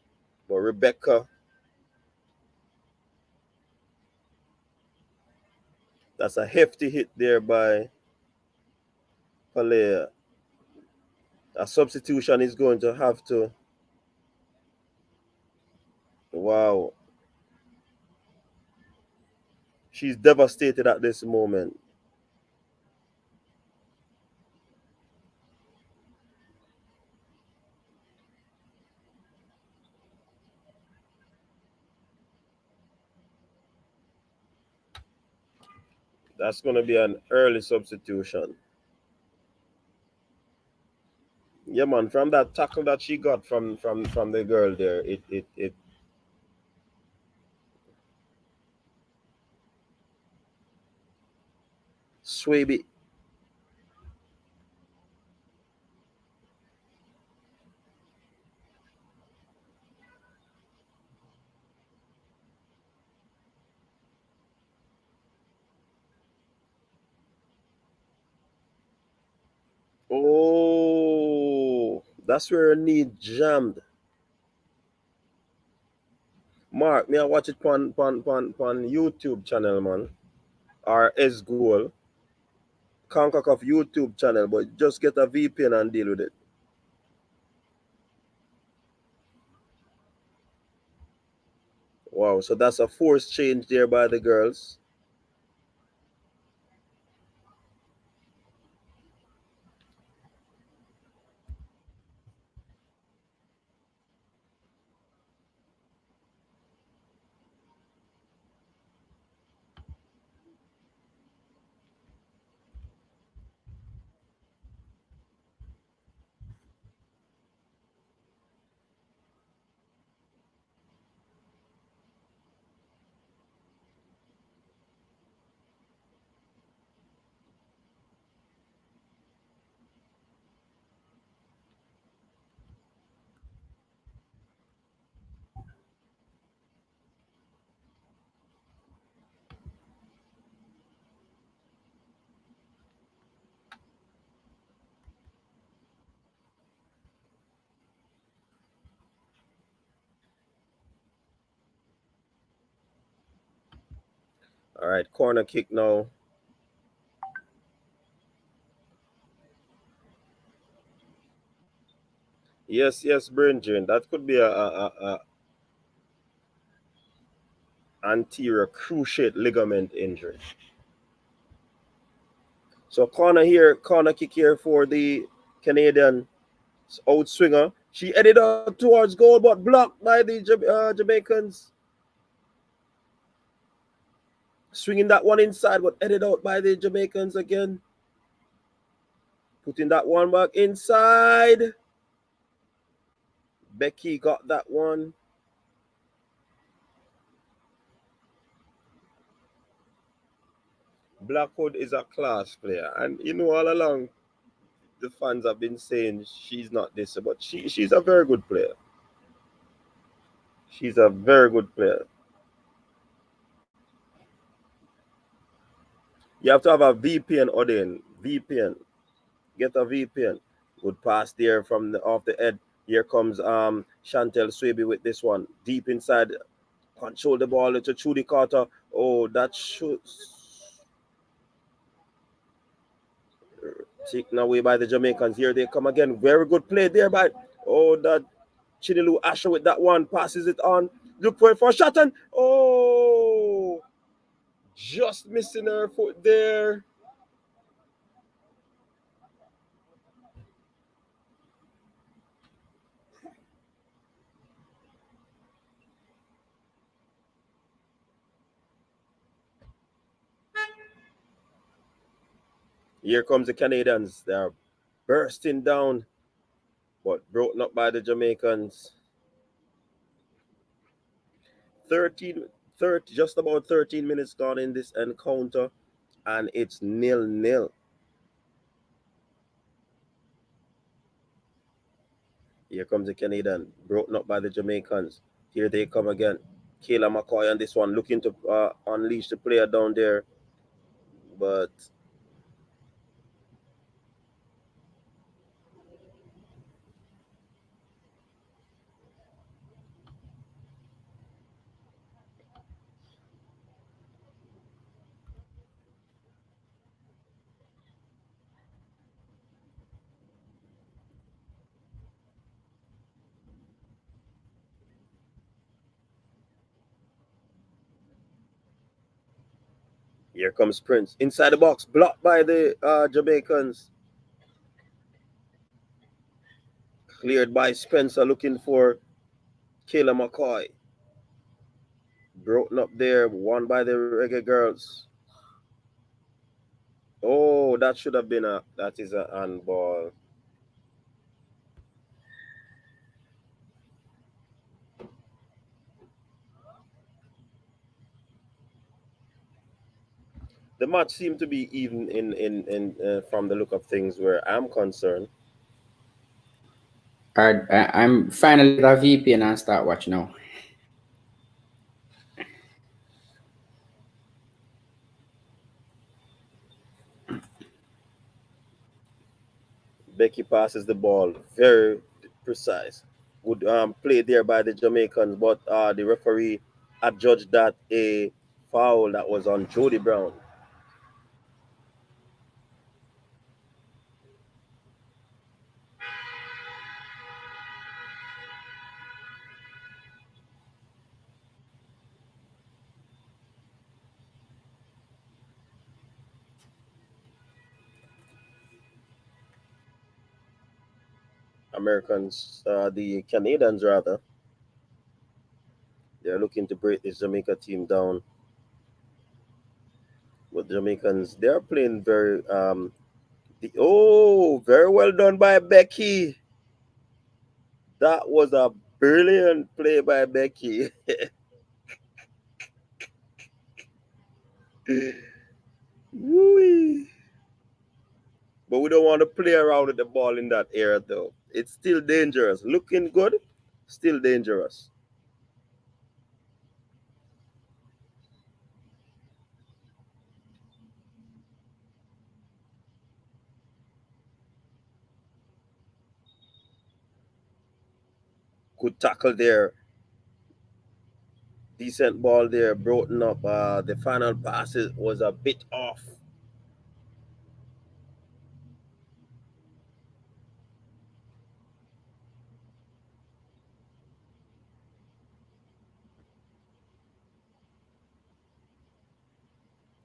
But Rebecca, that's a hefty hit there by Palea. A substitution is going to have to. Wow. She's devastated at this moment. That's going to be an early substitution. Yeah, man, from that tackle that she got from the girl there, it Swaby. Oh, that's where her knee jammed. Mark, me I watch it on YouTube channel, man. Or S Goal. Concacaf YouTube channel, but just get a VPN and deal with it. Wow, so that's a forced change there by the girls. All right, corner kick now. Yes, Bridget. That could be a anterior cruciate ligament injury. So corner kick here for the Canadian outswinger. She headed out towards goal, but blocked by the Jamaicans. Swinging that one inside, but headed out by the Jamaicans again. Putting that one back inside. Becky got that one. Blackwood is a class player, and you know all along the fans have been saying she's not this, but she's a very good player. She's a very good player. You have to have a VPN, Odin. VPN. Get a VPN. Good pass there from off the head. Here comes Chantel Swaby with this one. Deep inside. Control the ball to Trudy Carter. Oh, that shoots. Taken away by the Jamaicans. Here they come again. Very good play there by that Chinilu Asher with that one. Passes it on. Look for it for a shot and just missing her foot there. Here comes the Canadians. They are bursting down, but broken up by the Jamaicans. 13, 30, just about 13 minutes gone in this encounter, and it's 0-0. Here comes the Canadian, broken up by the Jamaicans. Here they come again. Kayla McCoy on this one, looking to unleash the player down there, but here comes Prince. Inside the box, blocked by the Jamaicans. Cleared by Spencer, looking for Kayla McCoy. Broken up there, won by the Reggae Girls. Oh, that should have been that is a handball. The match seemed to be even in from the look of things where I'm concerned. Alright, I'm finally get a VPN and start watch now. Becky passes the ball very precise. Good play there by the Jamaicans, but the referee adjudged that a foul that was on Jody Brown. The Canadians rather, they're looking to break this Jamaica team down. But the Jamaicans, they're playing very well done by Becky. That was a brilliant play by Becky. Woo-wee. But we don't want to play around with the ball in that area, though. It's still dangerous. Looking good, still dangerous. Good tackle there. Decent ball there, broken up. The final pass was a bit off.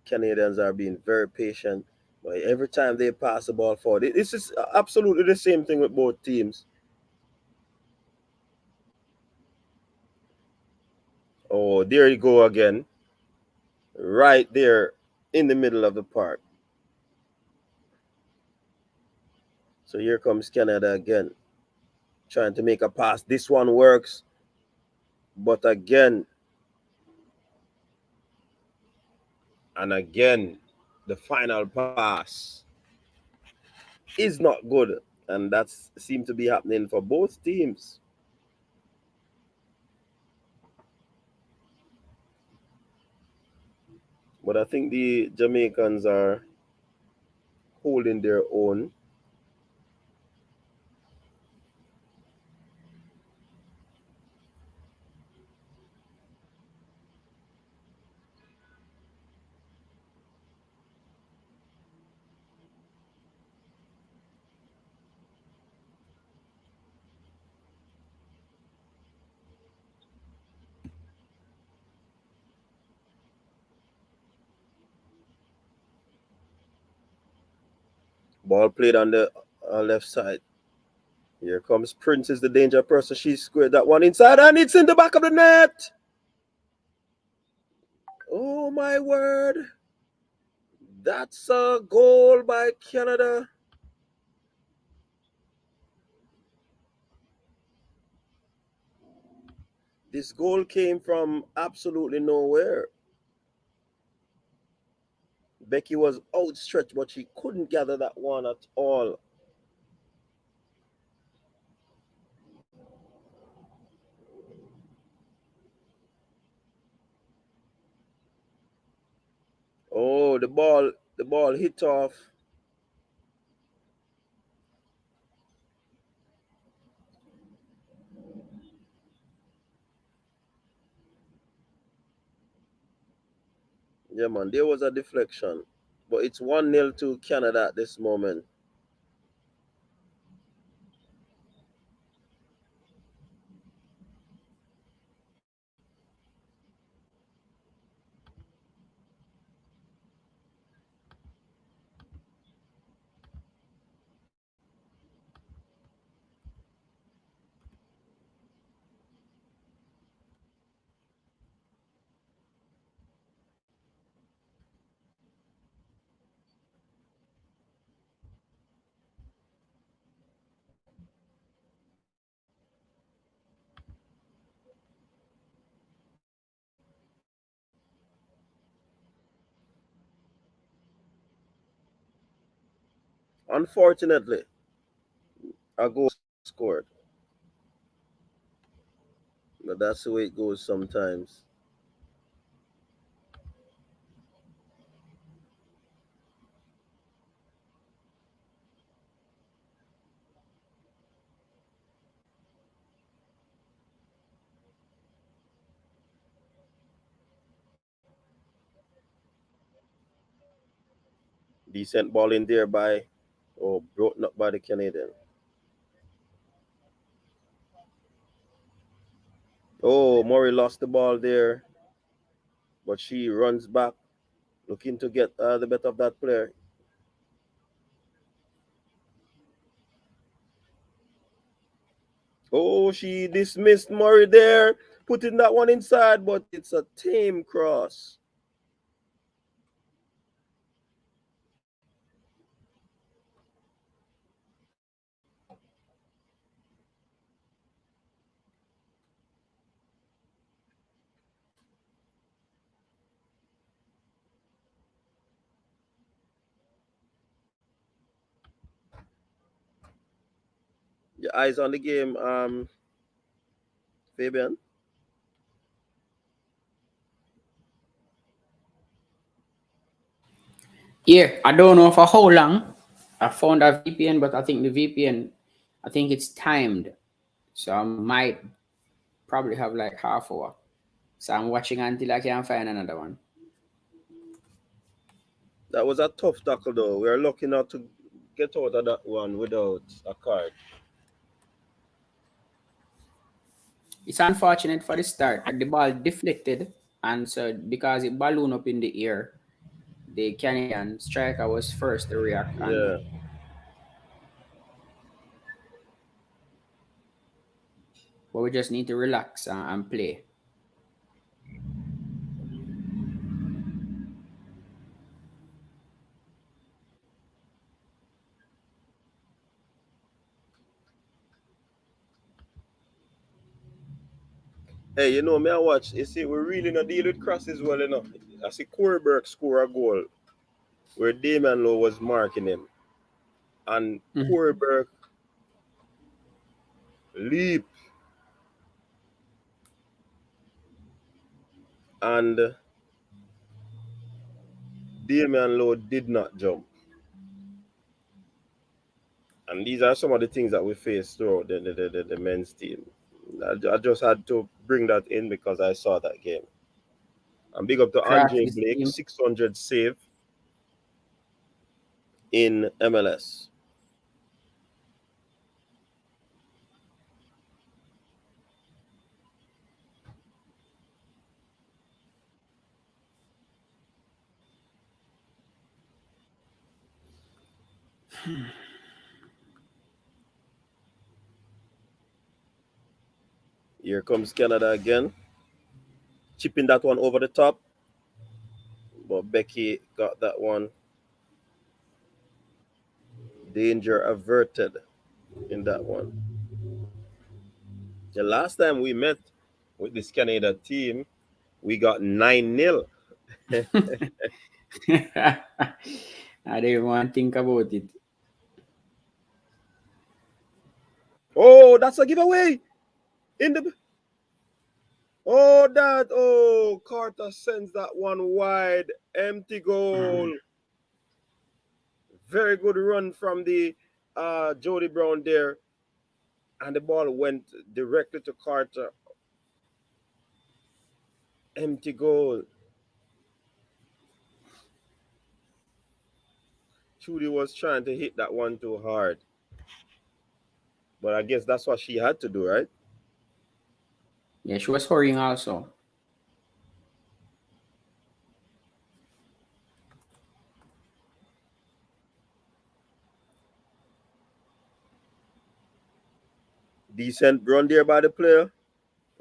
Canadians are being very patient, but every time they pass the ball forward, this is absolutely the same thing with both teams. Oh, there you go again. Right there in the middle of the park. So here comes Canada again, trying to make a pass. This one works, but again and again, the final pass is not good, and that seems to be happening for both teams. But I think the Jamaicans are holding their own. Ball played on the left side. Here comes Prince, is the danger person. She squared that one inside, and it's in the back of the net. Oh my word. That's a goal by Canada. This goal came from absolutely nowhere. Becky was outstretched, but she couldn't gather that one at all. Oh, the ball hit off. Yeah, man, there was a deflection. But it's 1-0 to Canada at this moment. Unfortunately, a goal scored. But that's the way it goes sometimes. Decent ball in there by, broken up by the Canadian. Oh, Murray lost the ball there, but she runs back, looking to get the better of that player. Oh, she dismissed Murray there, putting that one inside, but it's a tame cross. Your eyes on the game, Fabian? Yeah, I don't know for how long. I found a VPN, but I think the VPN, I think it's timed. So I might probably have like half hour. So I'm watching until I can find another one. That was a tough tackle, though. We are lucky not to get out of that one without a card. It's unfortunate for the start that the ball deflected, and so because it ballooned up in the air, the Canadian striker was first to react. And Yeah. but we just need to relax and play. Hey, you know, me I watch. You see, we really not deal with crosses well enough. I see Corey Burke score a goal where Damian Lowe was marking him. And Corey Burke leap. And Damian Lowe did not jump. And these are some of the things that we face throughout the men's team. I just had to bring that in because I saw that game. And big up to Andre Crafty's Blake, team. 600 save in MLS. Here comes Canada again. Chipping that one over the top. But Becky got that one. Danger averted in that one. The last time we met with this Canada team, we got 9-0. I didn't want to think about it. Oh, that's a giveaway. Carter sends that one wide. Empty goal. Very good run from the Jody Brown there. And the ball went directly to Carter. Empty goal. Trudy was trying to hit that one too hard. But I guess that's what she had to do, right? Yeah, she was hurrying also. Decent run there by the player.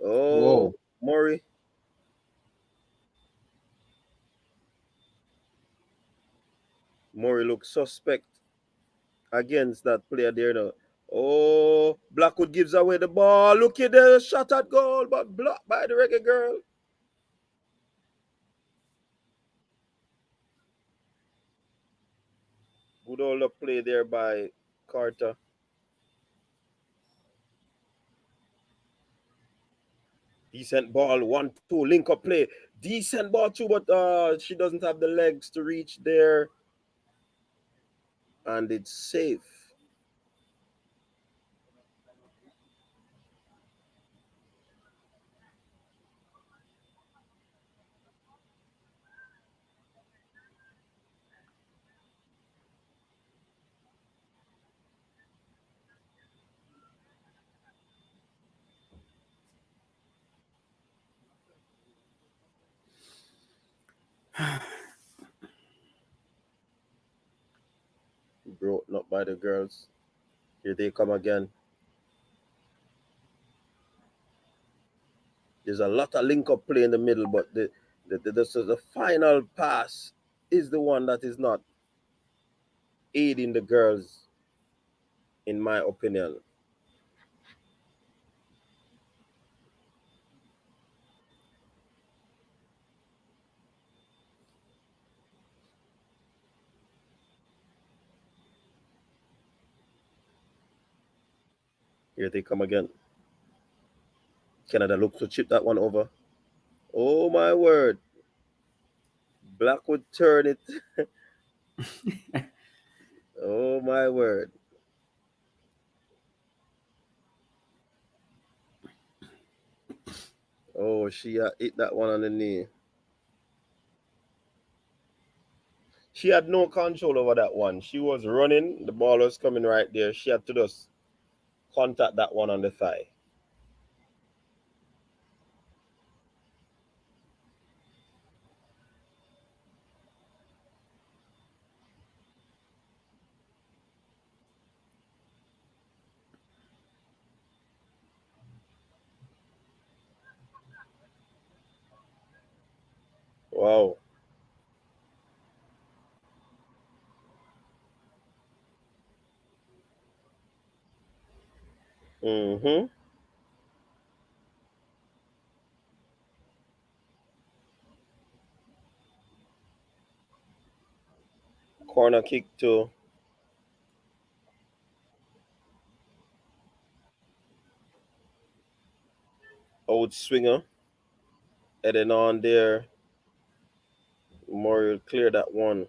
Oh, Whoa. Murray. Murray looks suspect against that player there now. Oh, Blackwood gives away the ball. Look at the shot at goal, but blocked by the Reggae girl. Good old play there by Carter. Decent ball, 1-2, link up play. Decent ball too, but she doesn't have the legs to reach there. And it's safe. Broken up by the girls. Here they come again. There's a lot of link-up play in the middle, but the final pass is the one that is not aiding the girls, in my opinion. Here they come again. Canada looks to chip that one over. Oh, my word. Blackwood turn it. Oh, my word. Oh, she hit that one on the knee. She had no control over that one. She was running. The ball was coming right there. She had to just contact that one on the thigh. Wow. Mm-hmm. Corner kick to old swinger. Heading on there. Murray clear that one.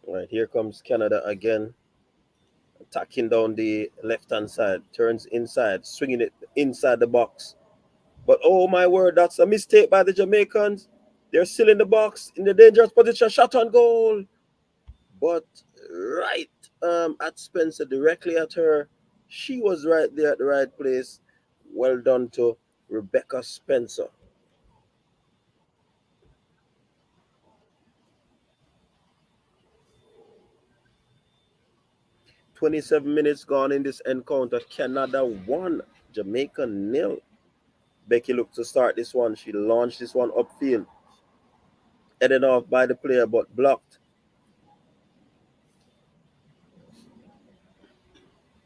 Right, here comes Canada again. Attacking down the left-hand side. Turns inside, swinging it inside the box. But oh my word, that's a mistake by the Jamaicans. They're still in the box, in the dangerous position. Shot on goal. But right at Spencer, directly at her. She was right there at the right place. Well done to Rebecca Spencer. 27 minutes gone in this encounter. Canada 1, Jamaica 0. Becky looked to start this one. She launched this one upfield. Headed off by the player, but blocked.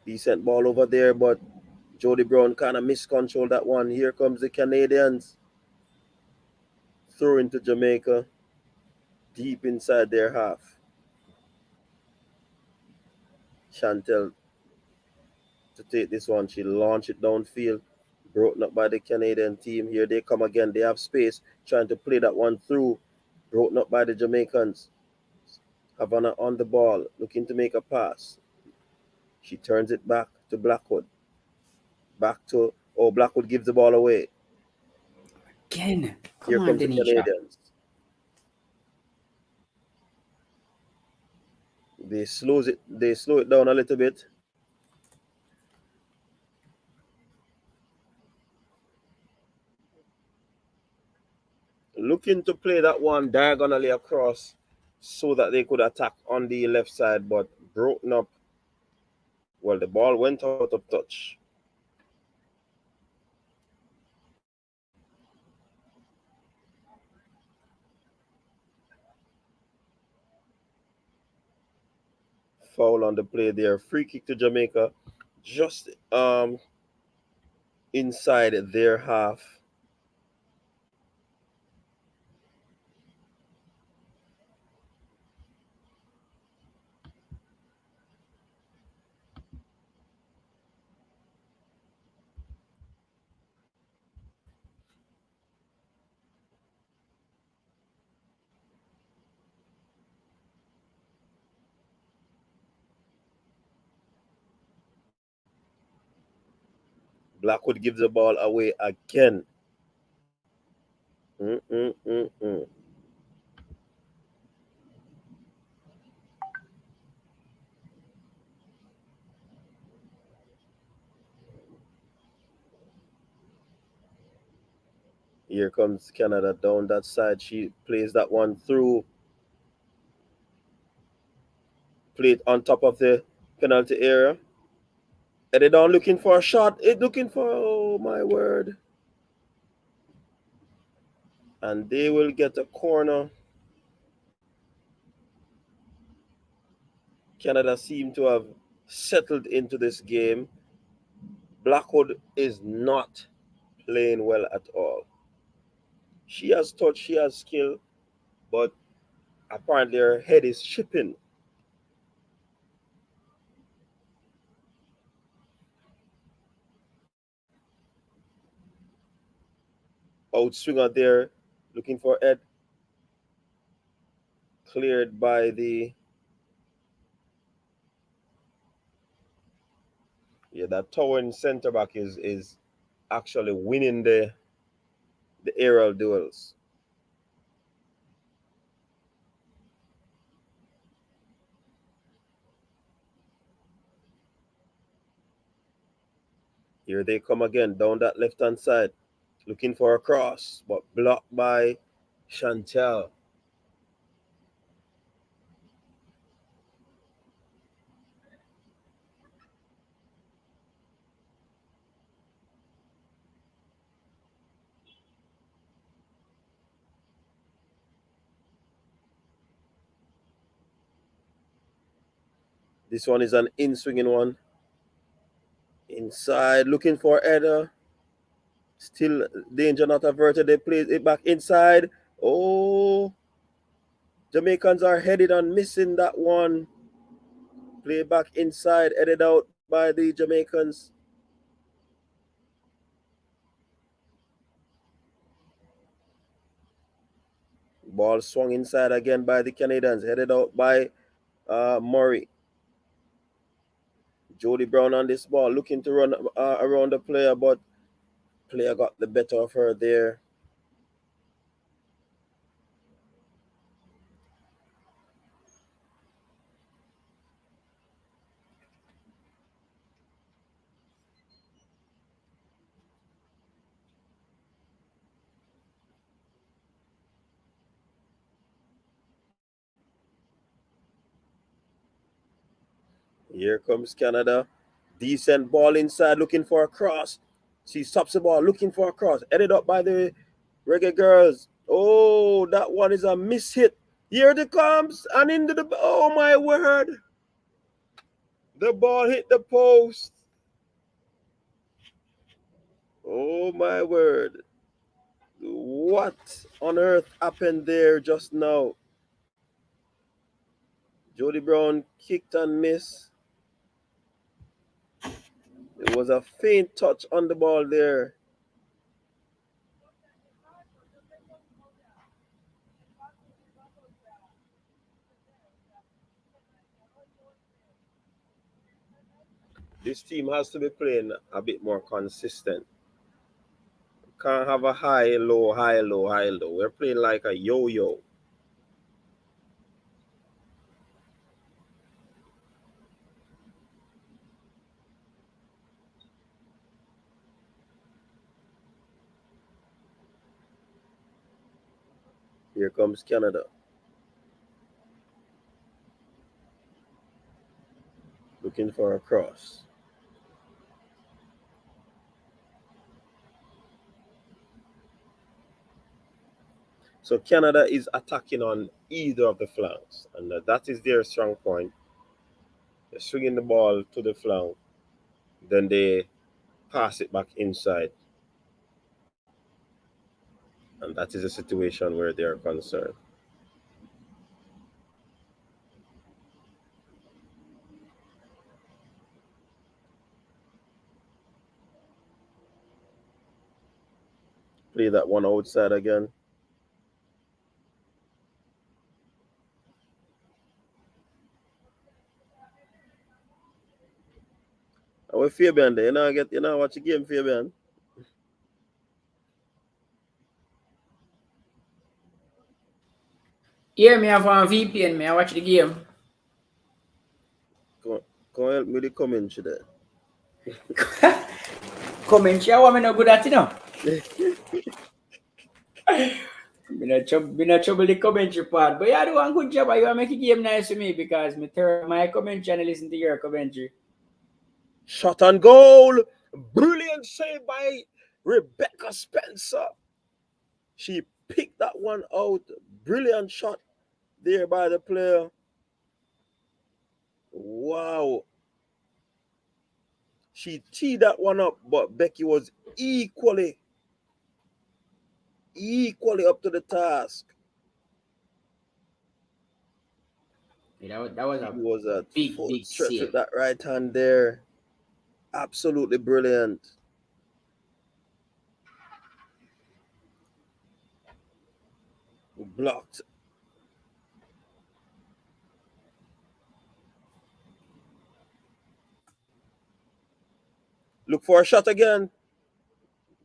Decent ball over there, but Jody Brown kind of miscontrolled that one. Here comes the Canadians. Throw into Jamaica. Deep inside their half. Chantel to take this one. She launched it downfield. Broken up by the Canadian team. Here they come again. They have space. Trying to play that one through. Broken up by the Jamaicans. Havana on the ball. Looking to make a pass. She turns it back to Blackwood. Blackwood gives the ball away. Again. Here Come on, comes the Denisha. Canadians. They slow it down a little bit. Looking to play that one diagonally across so that they could attack on the left side, but broken up. Well, the ball went out of touch. Foul on the play there. Free kick to Jamaica. Just inside their half. Blackwood gives the ball away again. Mm-mm-mm-mm. Here comes Canada down that side. She plays that one through. Played on top of the penalty area. And they don't looking for a shot. It looking for, oh my word. And they will get a corner. Canada seem to have settled into this game. Blackwood is not playing well at all. She has touch, she has skill, but apparently her head is chipping. outswinger there, looking for Ed. Cleared by the... Yeah, that towering centre back is actually winning the aerial duels. Here they come again down that left-hand side, looking for a cross, but blocked by Chantel. This one is an in-swinging one. Inside, looking for Edda. Still danger not averted. They play it back inside. Oh, Jamaicans are headed on missing that one. Play back inside, headed out by the Jamaicans. Ball swung inside again by the Canadians, headed out by Murray. Jody Brown on this ball, looking to run around the player, but player got the better of her there. Here comes Canada. Decent ball inside, looking for a cross. She stops the ball, looking for a cross. Headed up by the Reggae Girls. Oh, that one is a miss hit. Here it comes, and into the... Oh, my word. The ball hit the post. Oh, my word. What on earth happened there just now? Jody Brown kicked and missed. It was a faint touch on the ball there. This team has to be playing a bit more consistent. Can't have a high, low, high, low, high, low. We're playing like a yo-yo. Here comes Canada. Looking for a cross. So Canada is attacking on either of the flanks, and that is their strong point. They're swinging the ball to the flank, then they pass it back inside. And that is a situation where they are concerned. Play that one outside again. And with Fabian there, you know watch the game, Fabian. Yeah, me have on VPN, me I watch the game. Come help me with the commentary there. Commentary, I want me no good at it now. Me not trouble the commentary part, but you do a good job. You make the game nice for me because me turn my commentary and listen to your commentary. Shot on goal. Brilliant save by Rebecca Spencer. She picked that one out. Brilliant shot there by the player. Wow. She teed that one up, but Becky was equally up to the task. Yeah, that was a big stretch save. with that right hand there. Absolutely brilliant. Blocked. Look for a shot again.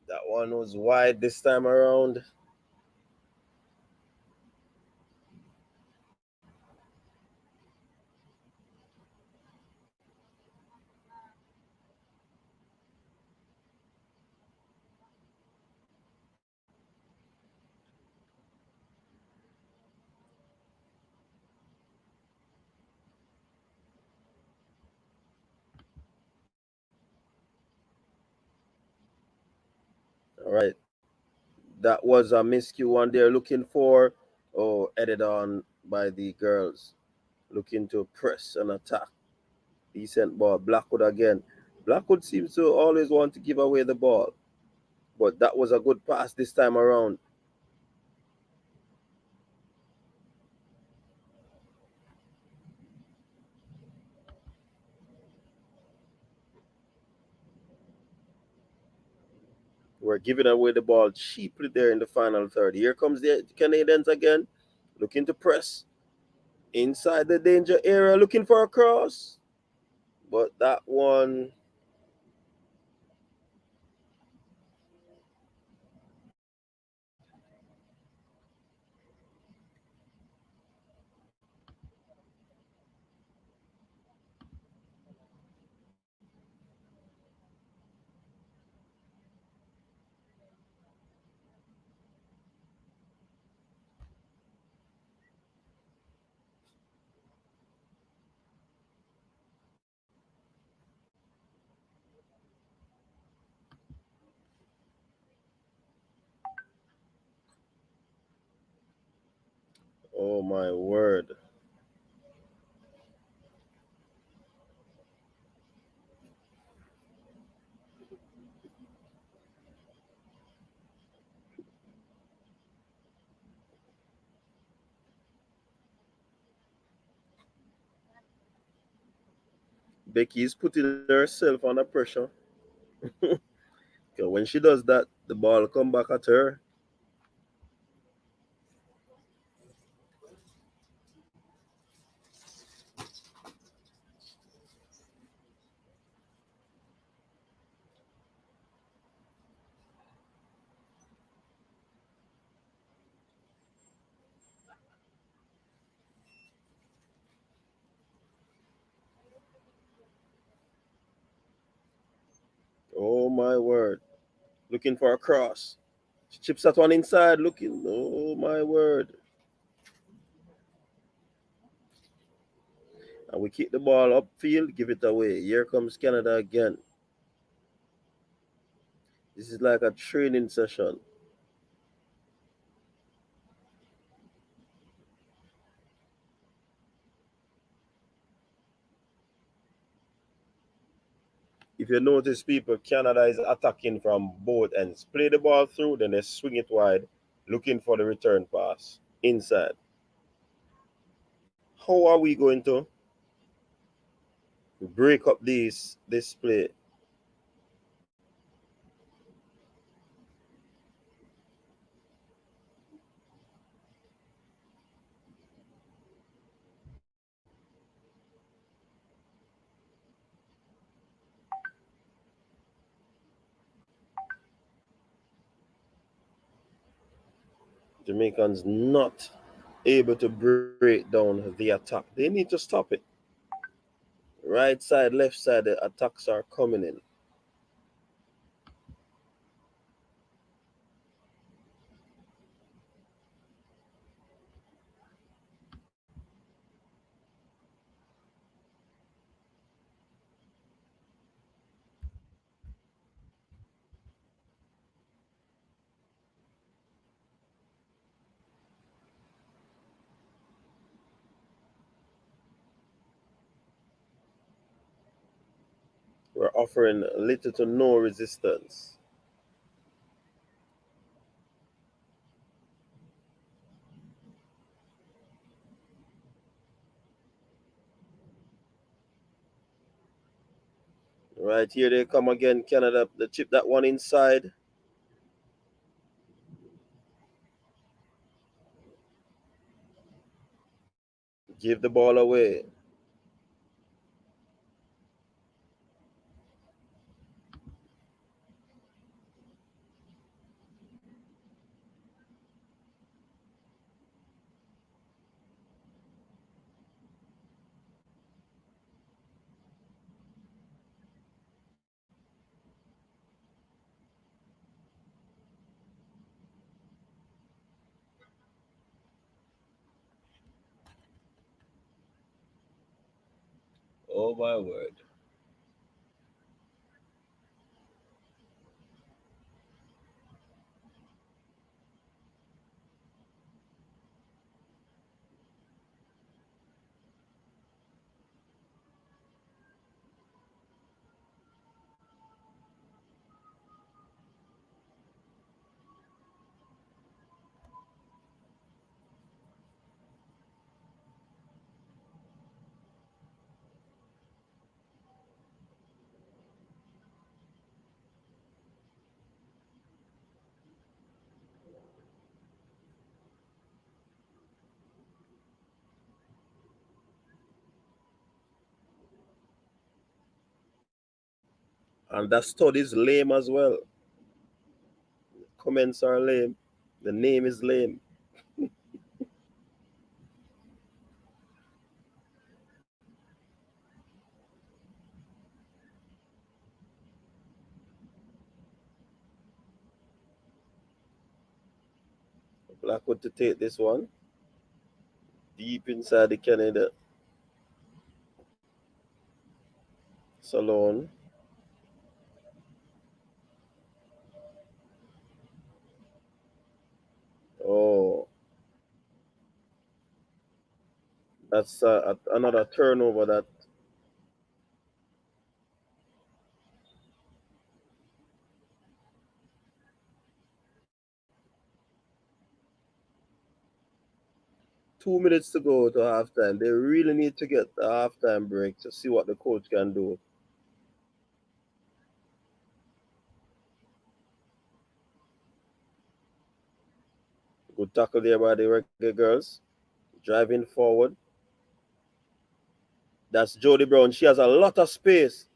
That one was wide this time around. All right. That was a miscue one there looking for. Oh, headed on by the girls. Looking to press and attack. Decent ball. Blackwood again. Blackwood seems to always want to give away the ball. But that was a good pass this time around. We're giving away the ball cheaply there in the final third. Here comes the Canadians again. Looking to press. Inside the danger area. Looking for a cross. But that one... Oh my word. Becky is putting herself under pressure. When she does that, the ball come back at her. Oh my word. Looking for a cross. She chips that one inside. Looking. Oh my word. And we kick the ball upfield, give it away. Here comes Canada again. This is like a training session. If you notice, people, Canada is attacking from both ends. Play the ball through, then they swing it wide, looking for the return pass inside. How are we going to break up this play? Jamaicans not able to break down the attack. They need to stop it. Right side, left side, the attacks are coming in. We're offering little to no resistance. Right, here they come again, Canada. They chip that one inside. Give the ball away. Oh my word. And that stud is lame as well. Comments are lame. The name is lame. Blackwood to take this one. Deep inside the Canada. Salone. Oh, that's another turnover. That 2 minutes to go to halftime. They really need to get the halftime break to see what the coach can do. Good tackle there by the Reggae Girls. Driving forward. That's Jody Brown. She has a lot of space.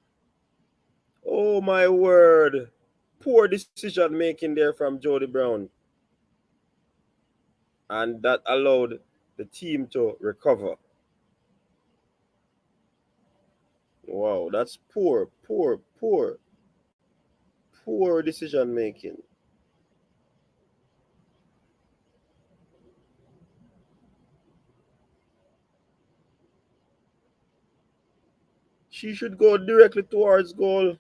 Oh my word. Poor decision making there from Jody Brown. And that allowed the team to recover. Wow, that's poor decision making. She should go directly towards goal.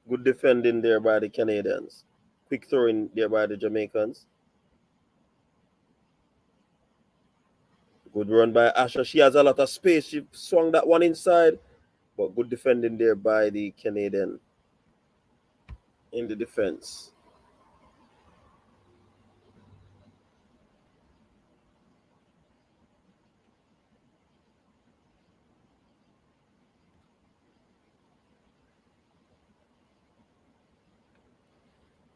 Good defending there by the Canadians. Quick throwing there by the Jamaicans. Good run by Asha. She has a lot of space. She swung that one inside. But good defending there by the Canadian in the defense.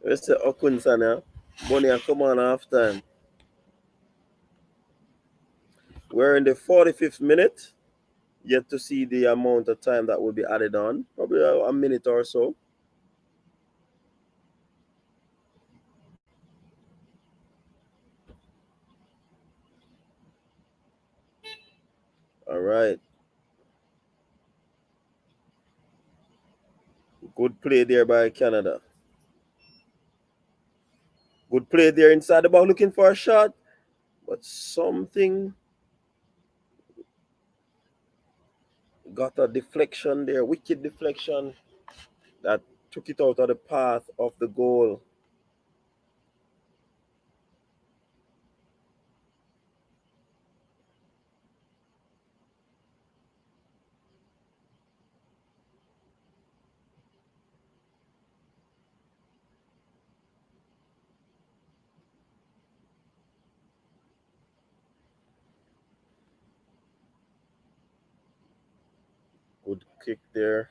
Let's say Okunsana. Bonnie, come on half time. We're in the 45th minute. Yet to see the amount of time that will be added on. Probably a minute or so. All right. Good play there by Canada. Good play there inside the box, looking for a shot. But something got a deflection there, wicked deflection that took it out of the path of the goal. Good kick there.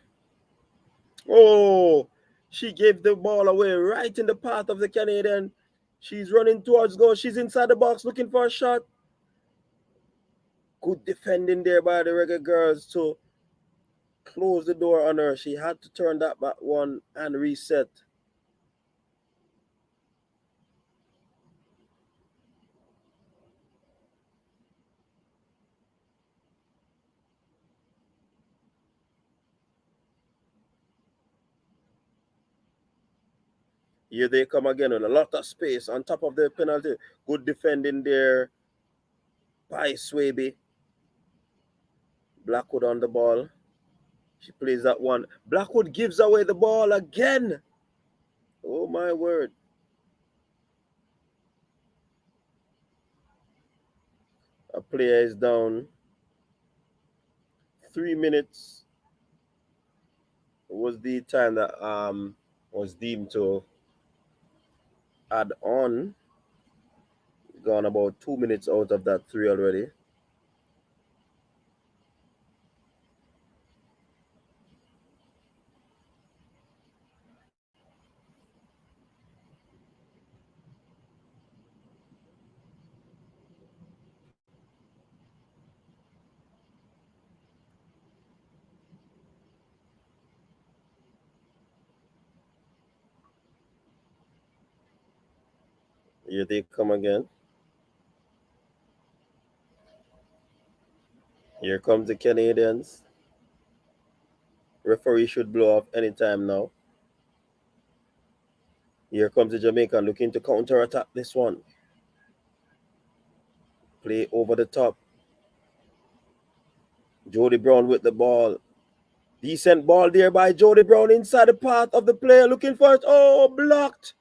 Oh, She gave the ball away right in the path of the Canadian. She's running towards goal. She's inside the box looking for a shot. Good defending there by the Reggae girls to close the door on her. She had to turn that back one and reset. Here they come again with a lot of space on top of the penalty. Good defending there by Swaby. Blackwood on the ball. She plays that one. Blackwood gives away the ball again. Oh, my word. A player is down. 3 minutes was the time that was deemed to add on. Gone about 2 minutes out of that 3 already. Here they come again. Here comes the Canadians. Referee should blow off anytime now. Here comes the Jamaican looking to counter-attack this one. Play over the top. Jody Brown with the ball. Decent ball there by Jody Brown inside the path of the player looking for it. Oh, blocked.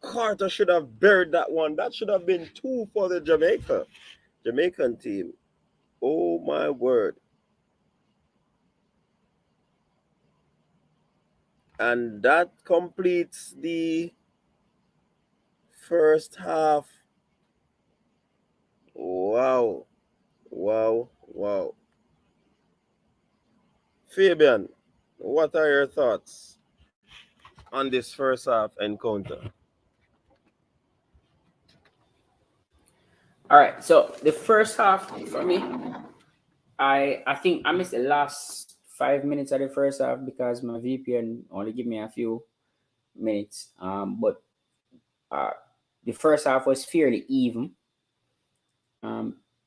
Carter should have buried that one. That should have been 2 for the Jamaican team. Oh, my word. And that completes the first half. Wow. Fabian, what are your thoughts on this first half encounter? All right, so the first half for me, I think I missed the last 5 minutes of the first half because my VPN only give me a few minutes. But the first half was fairly even.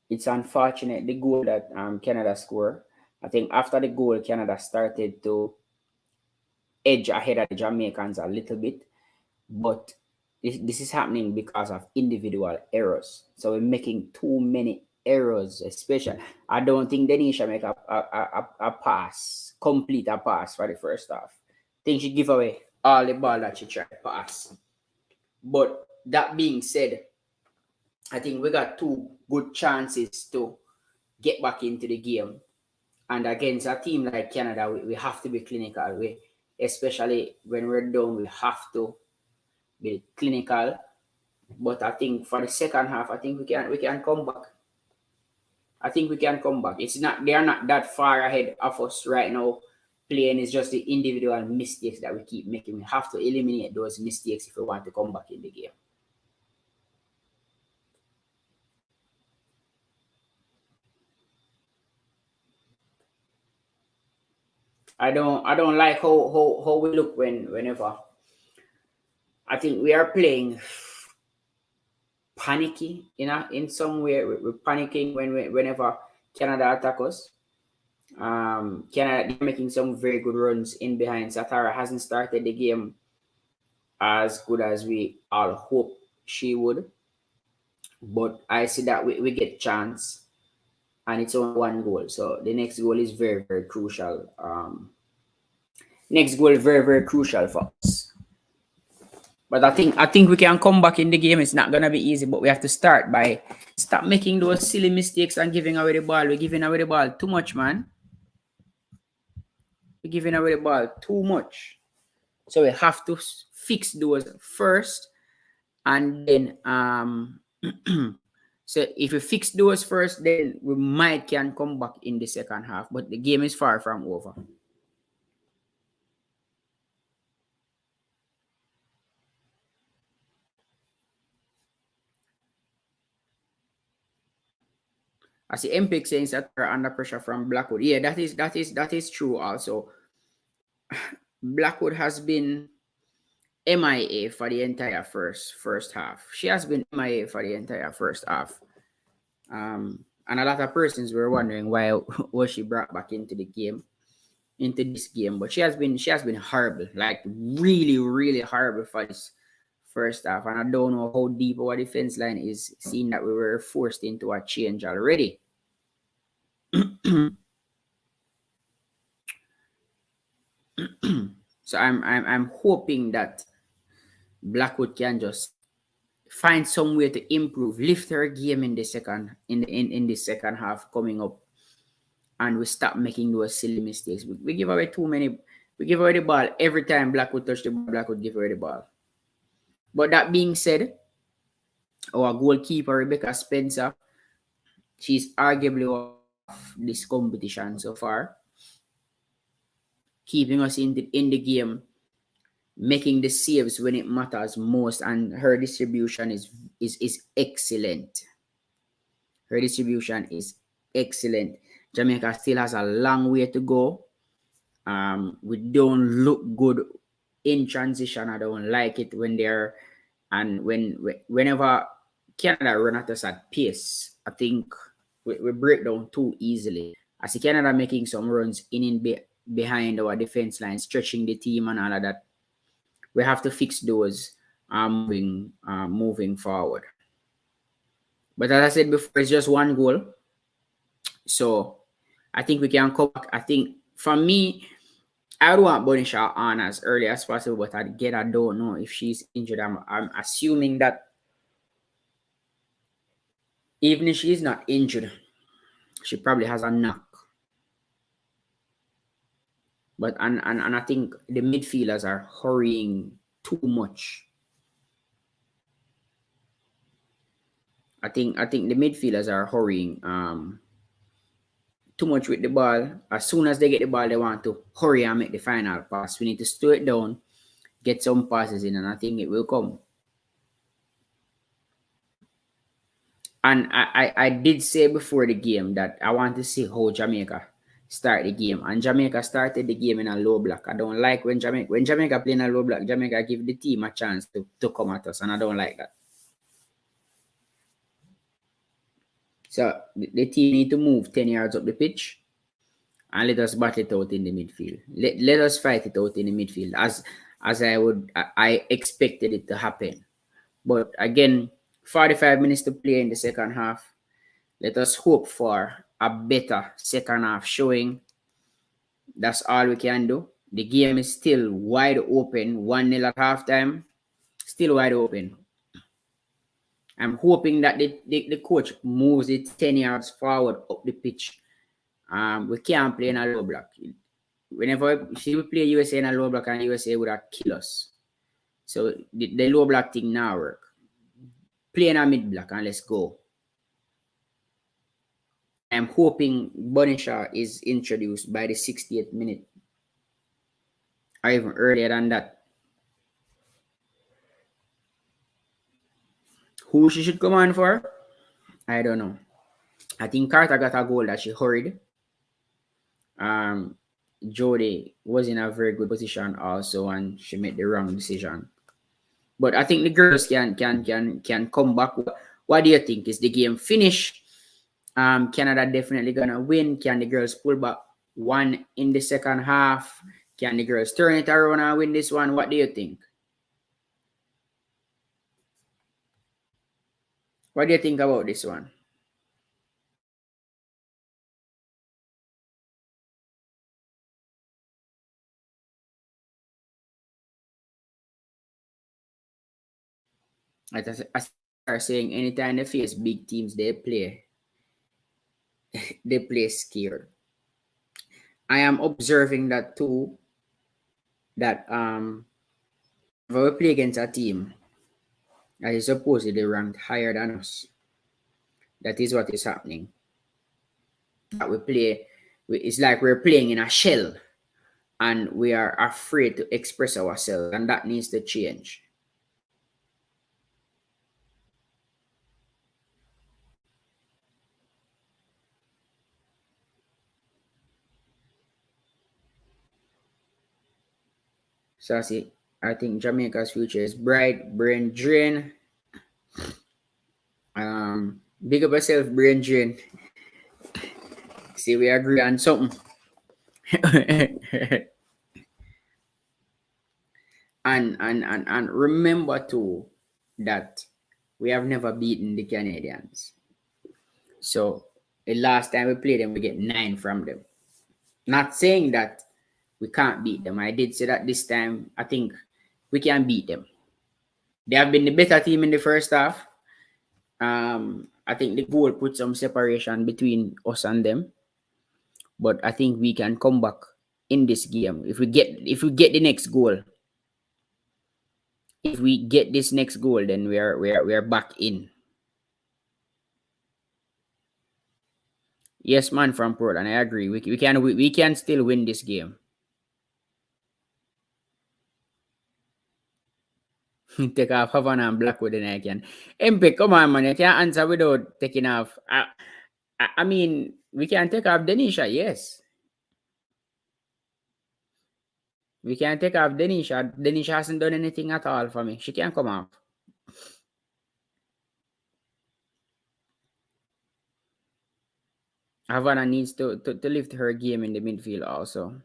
It's unfortunate the goal that Canada scored. I think after the goal, Canada started to edge ahead of the Jamaicans a little bit, but this is happening because of individual errors. So we're making too many errors, especially. I don't think Denisha make a pass, complete a pass for the first half. I think she give away all the ball that she tried to pass. But that being said, I think we got 2 good chances to get back into the game. And against a team like Canada, we have to be clinical. Especially when we're down, we have to be clinical. But I think for the second half, I think we can come back. I think we can come back. They are not that far ahead of us right now. Playing is just the individual mistakes that we keep making. We have to eliminate those mistakes if we want to come back in the game. I don't like how we look whenever. I think we are playing panicky in some way. We're panicking whenever Canada attack us. Canada, they're making some very good runs in behind. Satara hasn't started the game as good as we all hope she would. But I see that we get chance. And it's only 1 goal. So the next goal is very, very crucial. Next goal is very, very crucial for us. But I think we can come back in the game. It's not gonna be easy, but we have to start by stop making those silly mistakes and giving away the ball. We're giving away the ball too much, man. We're giving away the ball too much. So we have to fix those first, and then So if we fix those first, then we can come back in the second half. But the game is far from over. I see MPIC saying that we're under pressure from Blackwood. Yeah, that is true also. Blackwood has been MIA for the entire first half. She has been MIA for the entire first half. And a lot of persons were wondering why was she brought back into this game. But she has been horrible, like really, really horrible for this first half. And I don't know how deep our defense line is, seeing that we were forced into a change already. So I'm hoping that Blackwood can just find some way to improve, lift her game in the second half coming up, and we stop making those silly mistakes. We give away too many. We give away the ball every time Blackwood touch the ball. Blackwood give away the ball. But that being said, our goalkeeper Rebecca Spencer, she's arguably off this competition so far, keeping us in the game, making the saves when it matters most, and her distribution is excellent. Her distribution is excellent. Jamaica still has a long way to go. We don't look good in transition. I don't like it when they're, and whenever Canada run at us at pace, I think we break down too easily. I see Canada making some runs behind our defense line, stretching the team and all of that. We have to fix those moving forward. But as I said before, it's just one goal. So I think we can come back. I think for me, I would want Bonisha on as early as possible, but I don't know if she's injured. I'm assuming that even if she's not injured, she probably has a knock. But and I think the midfielders are hurrying too much. I think the midfielders are hurrying too much with the ball. As soon as they get the ball, they want to hurry and make the final pass. We need to slow it down, get some passes in, and I think it will come. And I did say before the game that I want to see how Jamaica start the game. And Jamaica started the game in a low block. I don't like when Jamaica play in a low block, Jamaica give the team a chance to come at us, and I don't like that. So the team need to move 10 yards up the pitch and let us battle it out in the midfield. Let us fight it out in the midfield as I expected it to happen. But again, 45 minutes to play in the second half. Let us hope for a better second half showing. That's all we can do. The game is still wide open. 1-0 at halftime. Still wide open. I'm hoping that the coach moves it 10 yards forward up the pitch. We can't play in a low block. Whenever she will play USA in a low block, and USA would have killed us. So the low block thing now work. Play in a mid block and let's go. I'm hoping Bonisha is introduced by the 68th minute, or even earlier than that. Who she should come on for? I don't know. I think Carter got a goal that she hurried. Jody was in a very good position also, and she made the wrong decision. But I think the girls can come back. What do you think? Is the game finished? Canada definitely gonna win. Can the girls pull back one in the second half? Can the girls turn it around and win this one? What do you think? What do you think about this one? As I start saying, anytime they face big teams, they play scared. I am observing that too. That if we play against a team that is supposedly ranked higher than us, That is what is happening. That we play, it's like we're playing in a shell, and we are afraid to express ourselves, and that needs to change. So I think Jamaica's future is bright, brain drain. Big up yourself, brain drain. See, we agree on something. and remember too that we have never beaten the Canadians. So the last time we played them, we get 9 from them. Not saying that we can't beat them. I did say that this time I think we can beat them. They have been the better team in the first half. I think the goal put some separation between us and them. But I think we can come back in this game. If we get the next goal. If we get this next goal, then we are back in. Yes, man, from Portland, I agree. We can still win this game. Take off Havana and Blackwood, and I can. MP, come on, man. You can't answer without taking off. I mean, we can take off Denisha, yes. We can take off Denisha. Denisha hasn't done anything at all for me. She can't come off. Havana needs to lift her game in the midfield also.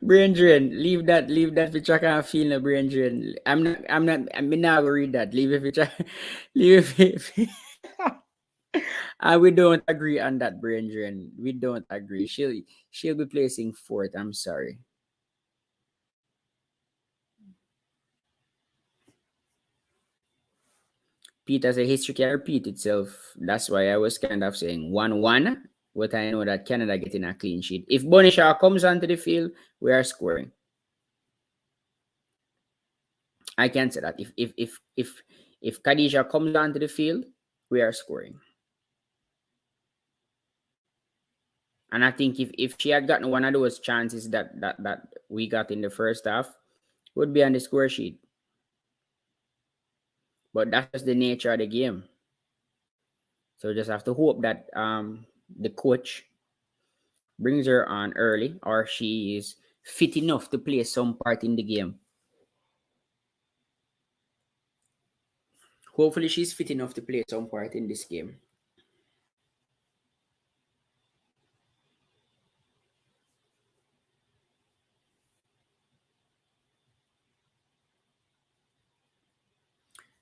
Brain drain. Leave that for track and feel the brain drain. I'm not gonna read that. Leave it for track. Leave it. And we don't agree on that, brain drain. We don't agree. She'll be placing 4th. I'm sorry. Peter said history can repeat itself. That's why I was kind of saying 1-1. But I know that Canada getting a clean sheet. If Bonishaw comes onto the field, we are scoring. I can say that. If Khadija comes onto the field, we are scoring. And I think if she had gotten one of those chances that we got in the first half, would be on the score sheet. But that's just the nature of the game. So we just have to hope that the coach brings her on early, or she is fit enough to play some part in the game. Hopefully she's fit enough to play some part in this game.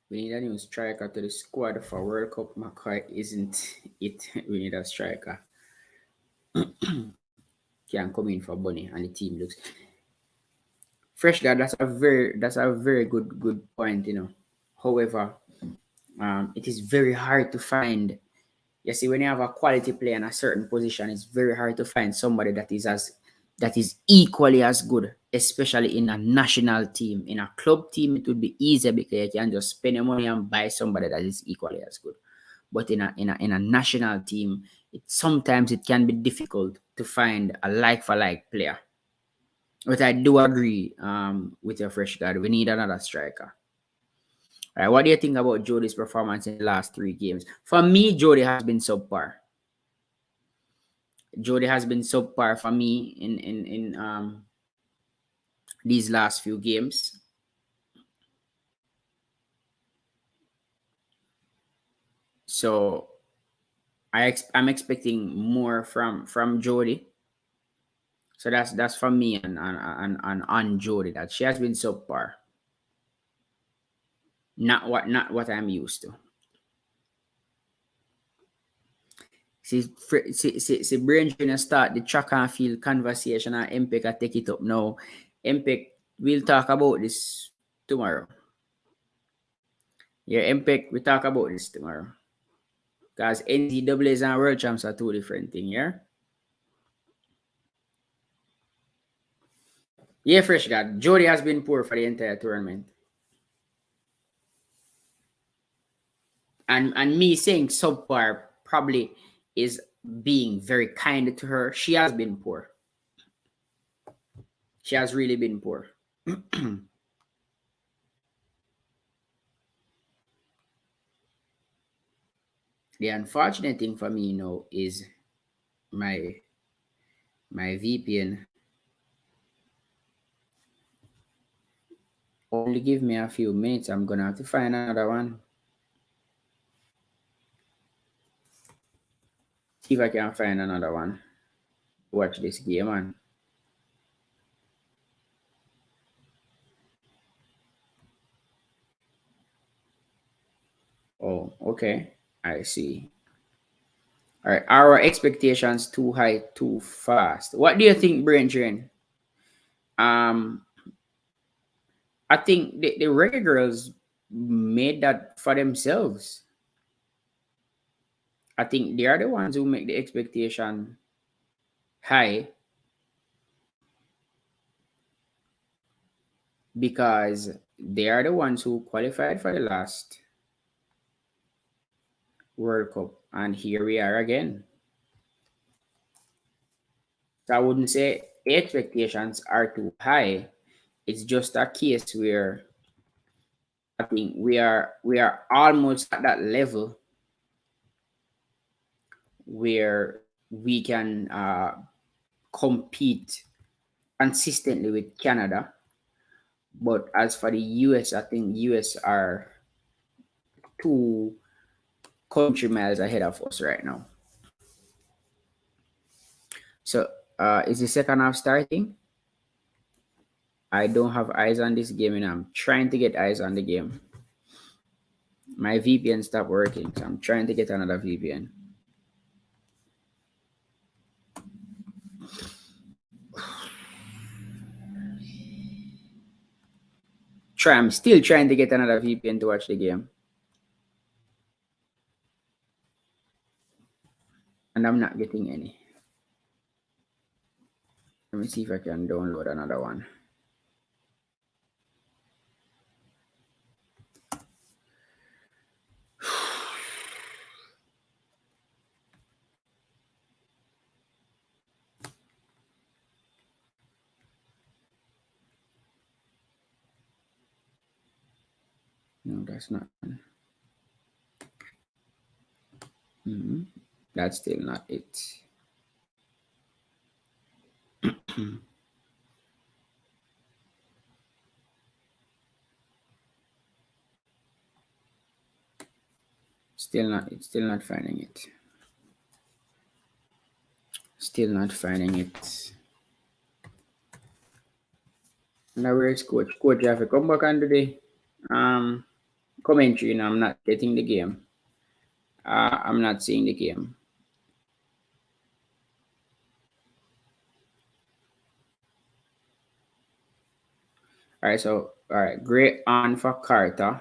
We need a new striker to the squad for World Cup. McCoy isn't it. We need a striker. Can come in for Bunny, and the team looks fresh. Guy, that's a very good point. However, it is very hard to find. You see, when you have a quality player in a certain position, it's very hard to find somebody that is equally as good, especially in a national team. In a club team, it would be easier because you can just spend your money and buy somebody that is equally as good. But in a national team, sometimes it can be difficult to find a like-for-like player. But I do agree with your fresh guard. We need another striker. All right, what do you think about Jody's performance in the last 3 games? For me, Jody has been subpar. Jody has been subpar for me in these last few games. So I'm expecting more from Jody. So that's for me and on Jody, that she has been subpar. Not what I'm used to. See, brain drain start the track and field conversation, and MPEC I take it up now. MPEC, we'll talk about this tomorrow. Yeah, MPEC, we talk about this tomorrow. Because NCAAs and World Champs are 2 different things, yeah? Yeah, fresh God. Jody has been poor for the entire tournament. And me saying subpar probably is being very kind to her. She has been poor. She has really been poor. The unfortunate thing for me now is my VPN only give me a few minutes. I'm gonna have to find another one. See if I can find another one. Watch this game, man. Oh, okay. I see. All right. Our expectations too high, too fast. What do you think, Brendan? I think the Reggae Girls made that for themselves. I think they are the ones who make the expectation high because they are the ones who qualified for the last World Cup. And here we are again. So I wouldn't say the expectations are too high. It's just a case where I think we are almost at that level where we can compete consistently with Canada. But as for the US, I think US are 2 country miles ahead of us right now. So is the second half starting? I don't have eyes on this game and I'm trying to get eyes on the game. My VPN stopped working, so I'm trying to get another VPN. I'm still trying to get another VPN to watch the game. And I'm not getting any. Let me see if I can download another one. No, that's not. That's still not it. Still not finding it. Still not finding it. Now where is coach? Coach, you have to come back on today. Commentary, I'm not getting the game. I'm not seeing the game. All right, so great on for Carter.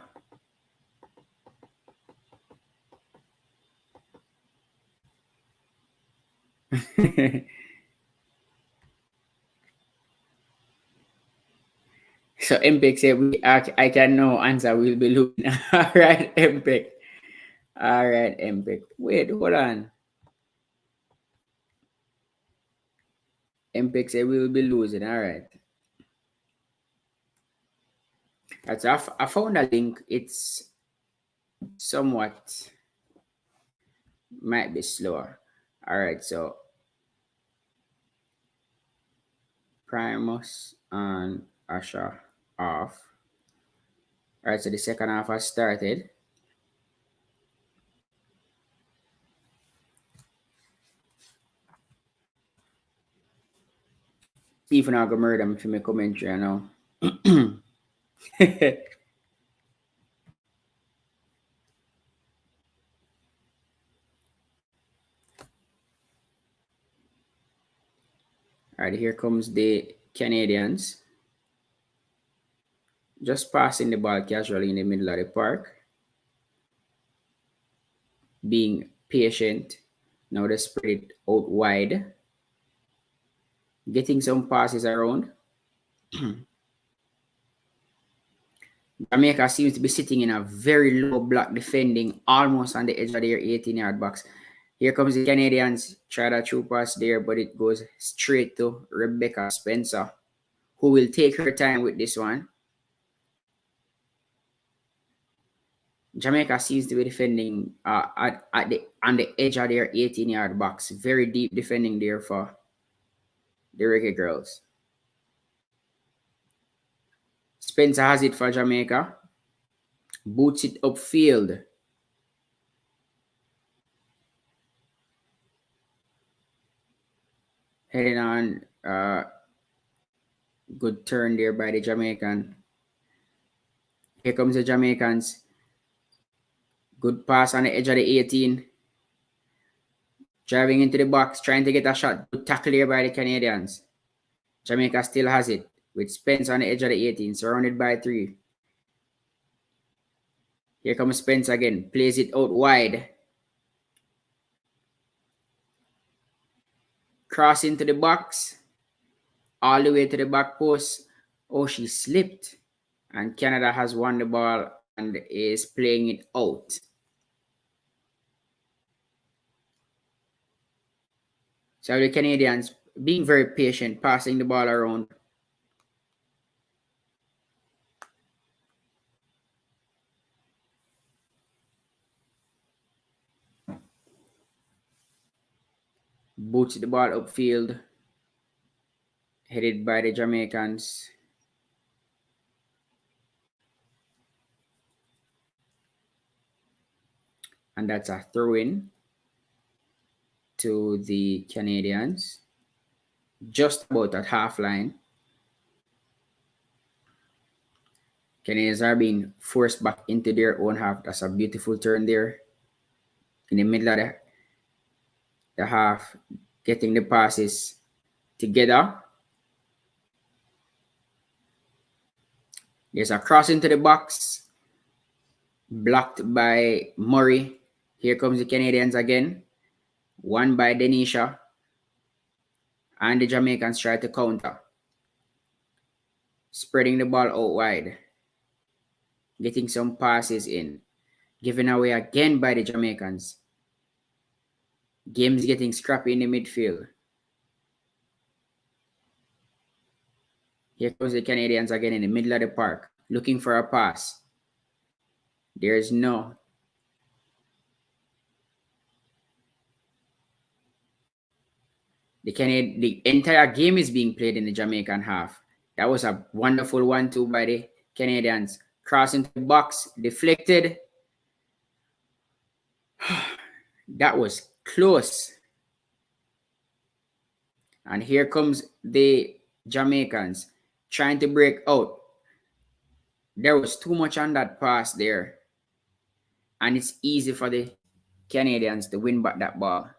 So MPEG said I can now answer will be losing. All right, MPEG. All right, MPEG. Wait, hold on. MPEG said we will be losing. All right. That's I found a link. It's somewhat might be slower. All right, so Primus and Asha off. All right, so the second half has started. See if I'm gonna murder them for my commentary now. All right, here comes the Canadians. Just passing the ball casually in the middle of the park. Being patient. Now they spread it out wide. Getting some passes around. Jamaica seems to be sitting in a very low block defending almost on the edge of their 18-yard box. Here comes the Canadians. Try that through pass there, but it goes straight to Rebecca Spencer, who will take her time with this one. Jamaica seems to be defending on the edge of their 18-yard box. Very deep defending there for the Reggae girls. Spencer has it for Jamaica. Boots it upfield. Heading on. Good turn there by the Jamaican. Here comes the Jamaicans. Good pass on the edge of the 18. Driving into the box, trying to get a shot. Good tackle here by the Canadians. Jamaica still has it with Spence on the edge of the 18, surrounded by 3. Here comes Spence again. Plays it out wide. Cross into the box. All the way to the back post. Oh, she slipped. And Canada has won the ball and is playing it out. So the Canadians being very patient, passing the ball around. Boots the ball upfield. Headed by the Jamaicans. And that's a throw-in to the Canadians. Just about at half line. Canadians are being forced back into their own half. That's a beautiful turn there. In the middle of the half, getting the passes together. There's a cross into the box. Blocked by Murray. Here comes the Canadians again. One by Denisha. And the Jamaicans try to counter. Spreading the ball out wide. Getting some passes in. Given away again by the Jamaicans. Game's getting scrappy in the midfield. Here comes the Canadians again in the middle of the park. Looking for a pass. There's no. The entire game is being played in the Jamaican half. That was a wonderful 1-2 by the Canadians. Cross into the box, deflected. That was close. And here comes the Jamaicans trying to break out. There was too much on that pass there. And it's easy for the Canadians to win back that ball.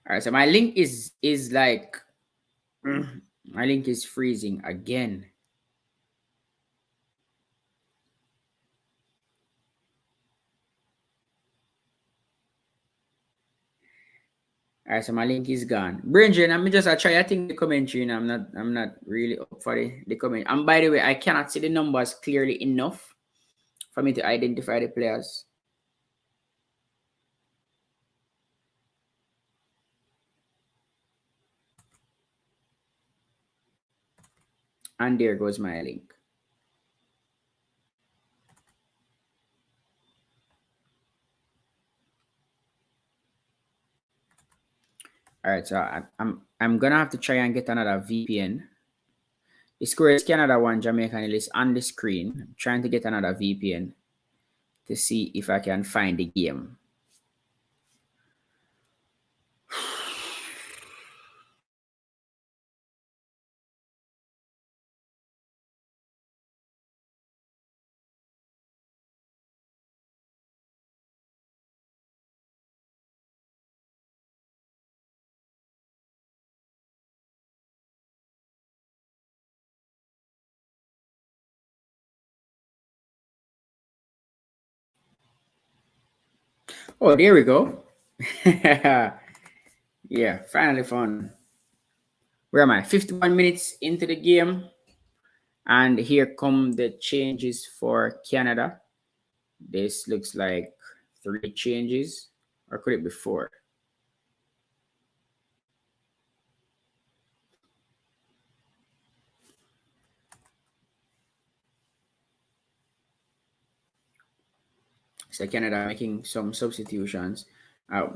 All right, so my link is like my link is freezing again. All right, so my link is gone. Brendan, I'm just try. I think the commentary, and I'm not really up for the comment. And by the way, I cannot see the numbers clearly enough for me to identify the players. And there goes my link. All right, so I'm gonna have to try and get another VPN. The score is Canada 1, Jamaica is on the screen. I'm trying to get another VPN to see if I can find the game. Oh, there we go. Yeah, finally found. Where am I? 51 minutes into the game. And here come the changes for Canada. This looks like 3 changes. Or could it be 4? So Canada making some substitutions.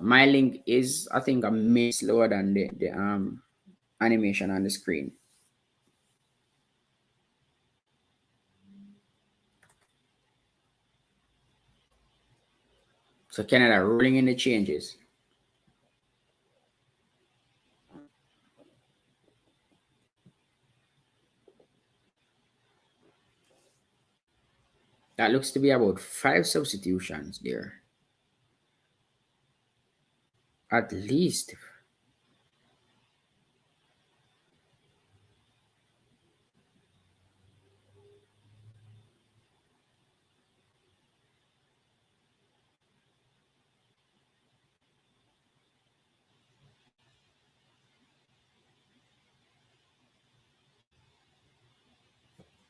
My link is, I think, a minute slower than the animation on the screen. So Canada rolling in the changes. That looks to be about 5 substitutions there. At least.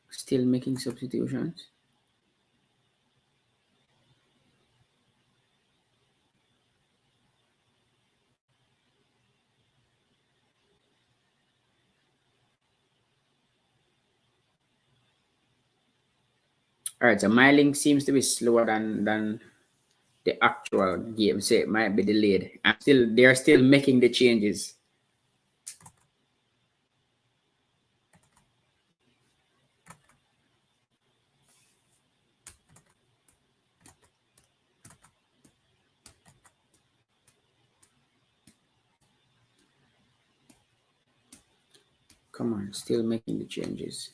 Still making substitutions. All right, so my link seems to be slower than the actual game, so it might be delayed. They're still making the changes. Come on, still making the changes.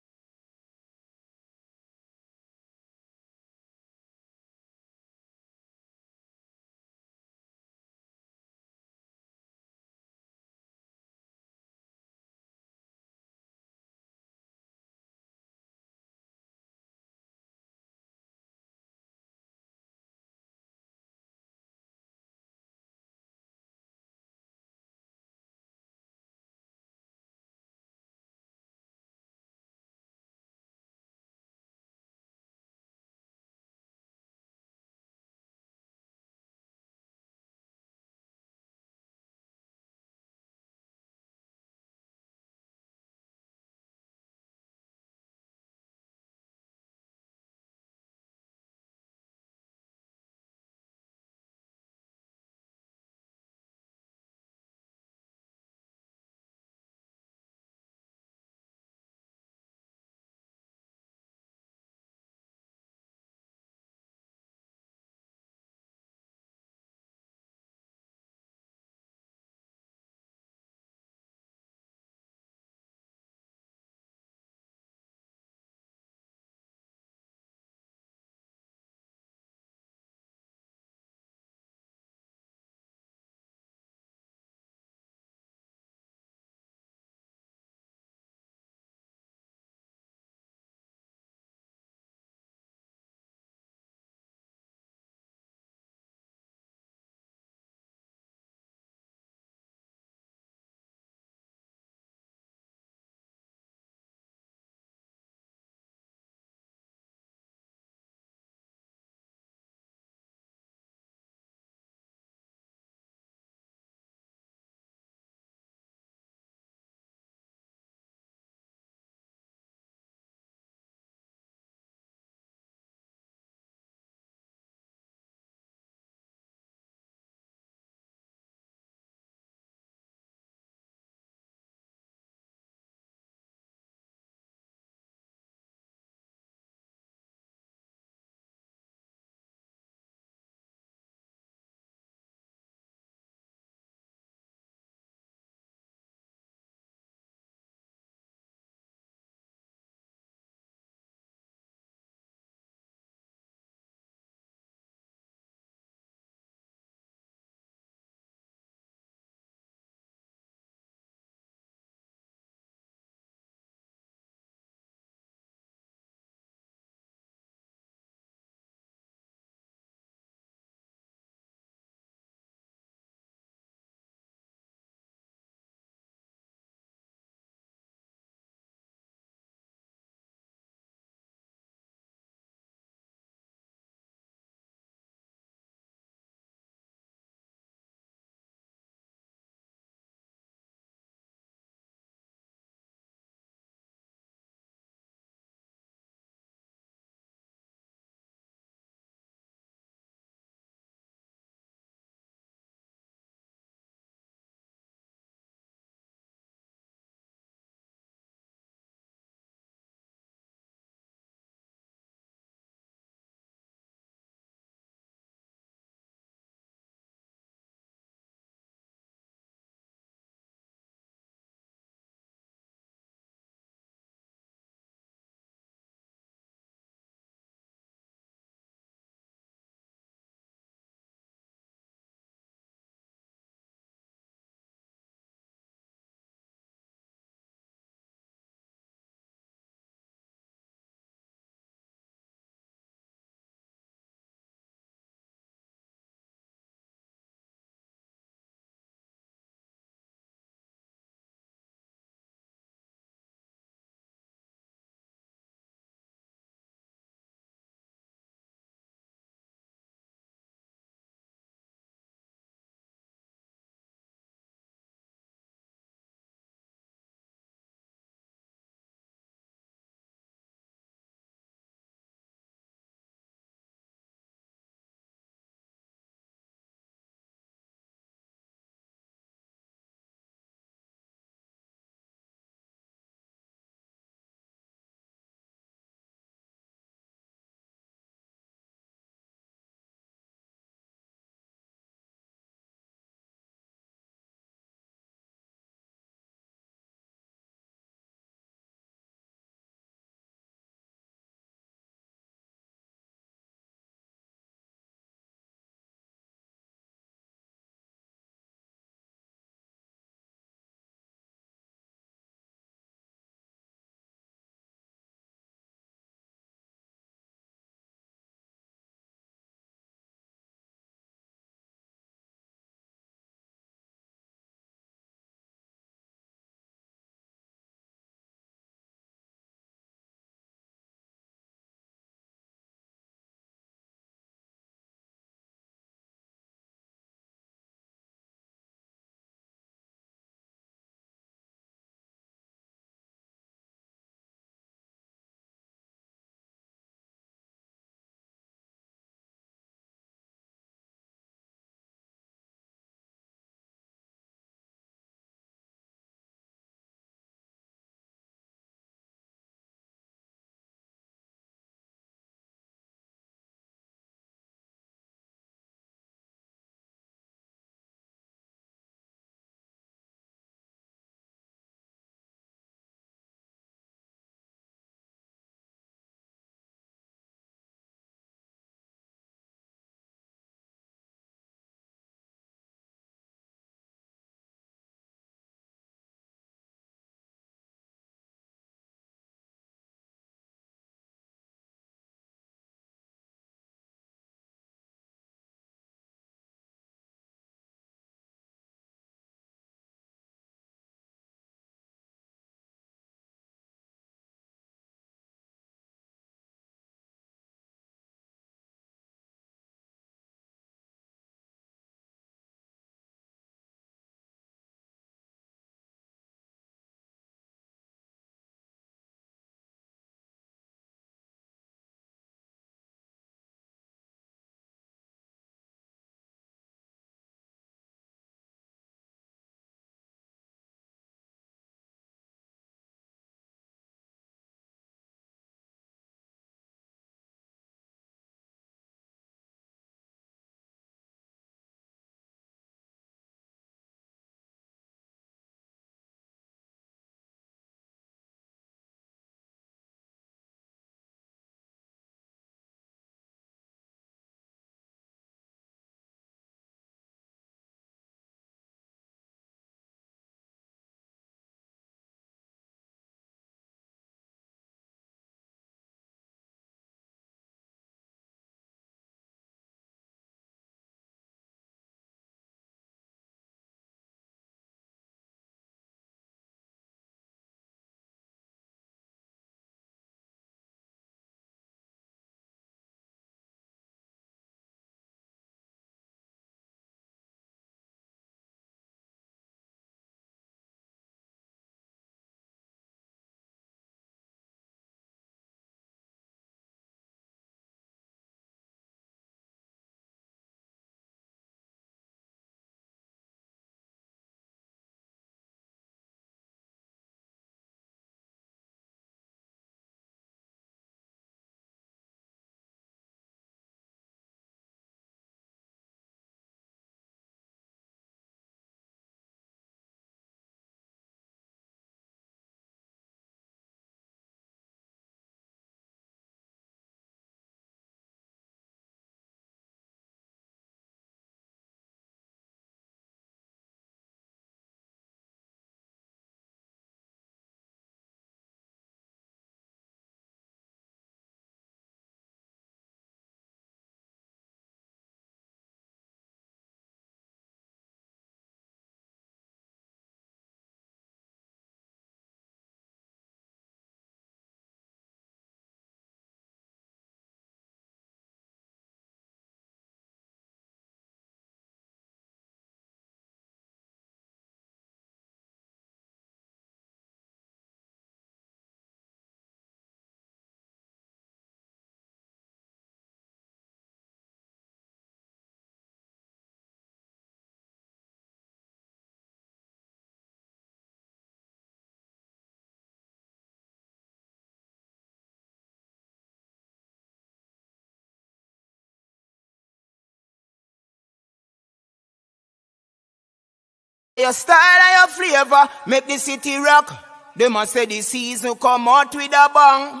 Your style and your flavor make the city rock. They must say the season come out with a bang.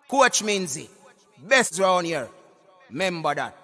Coach Minzy, best round here. Remember that.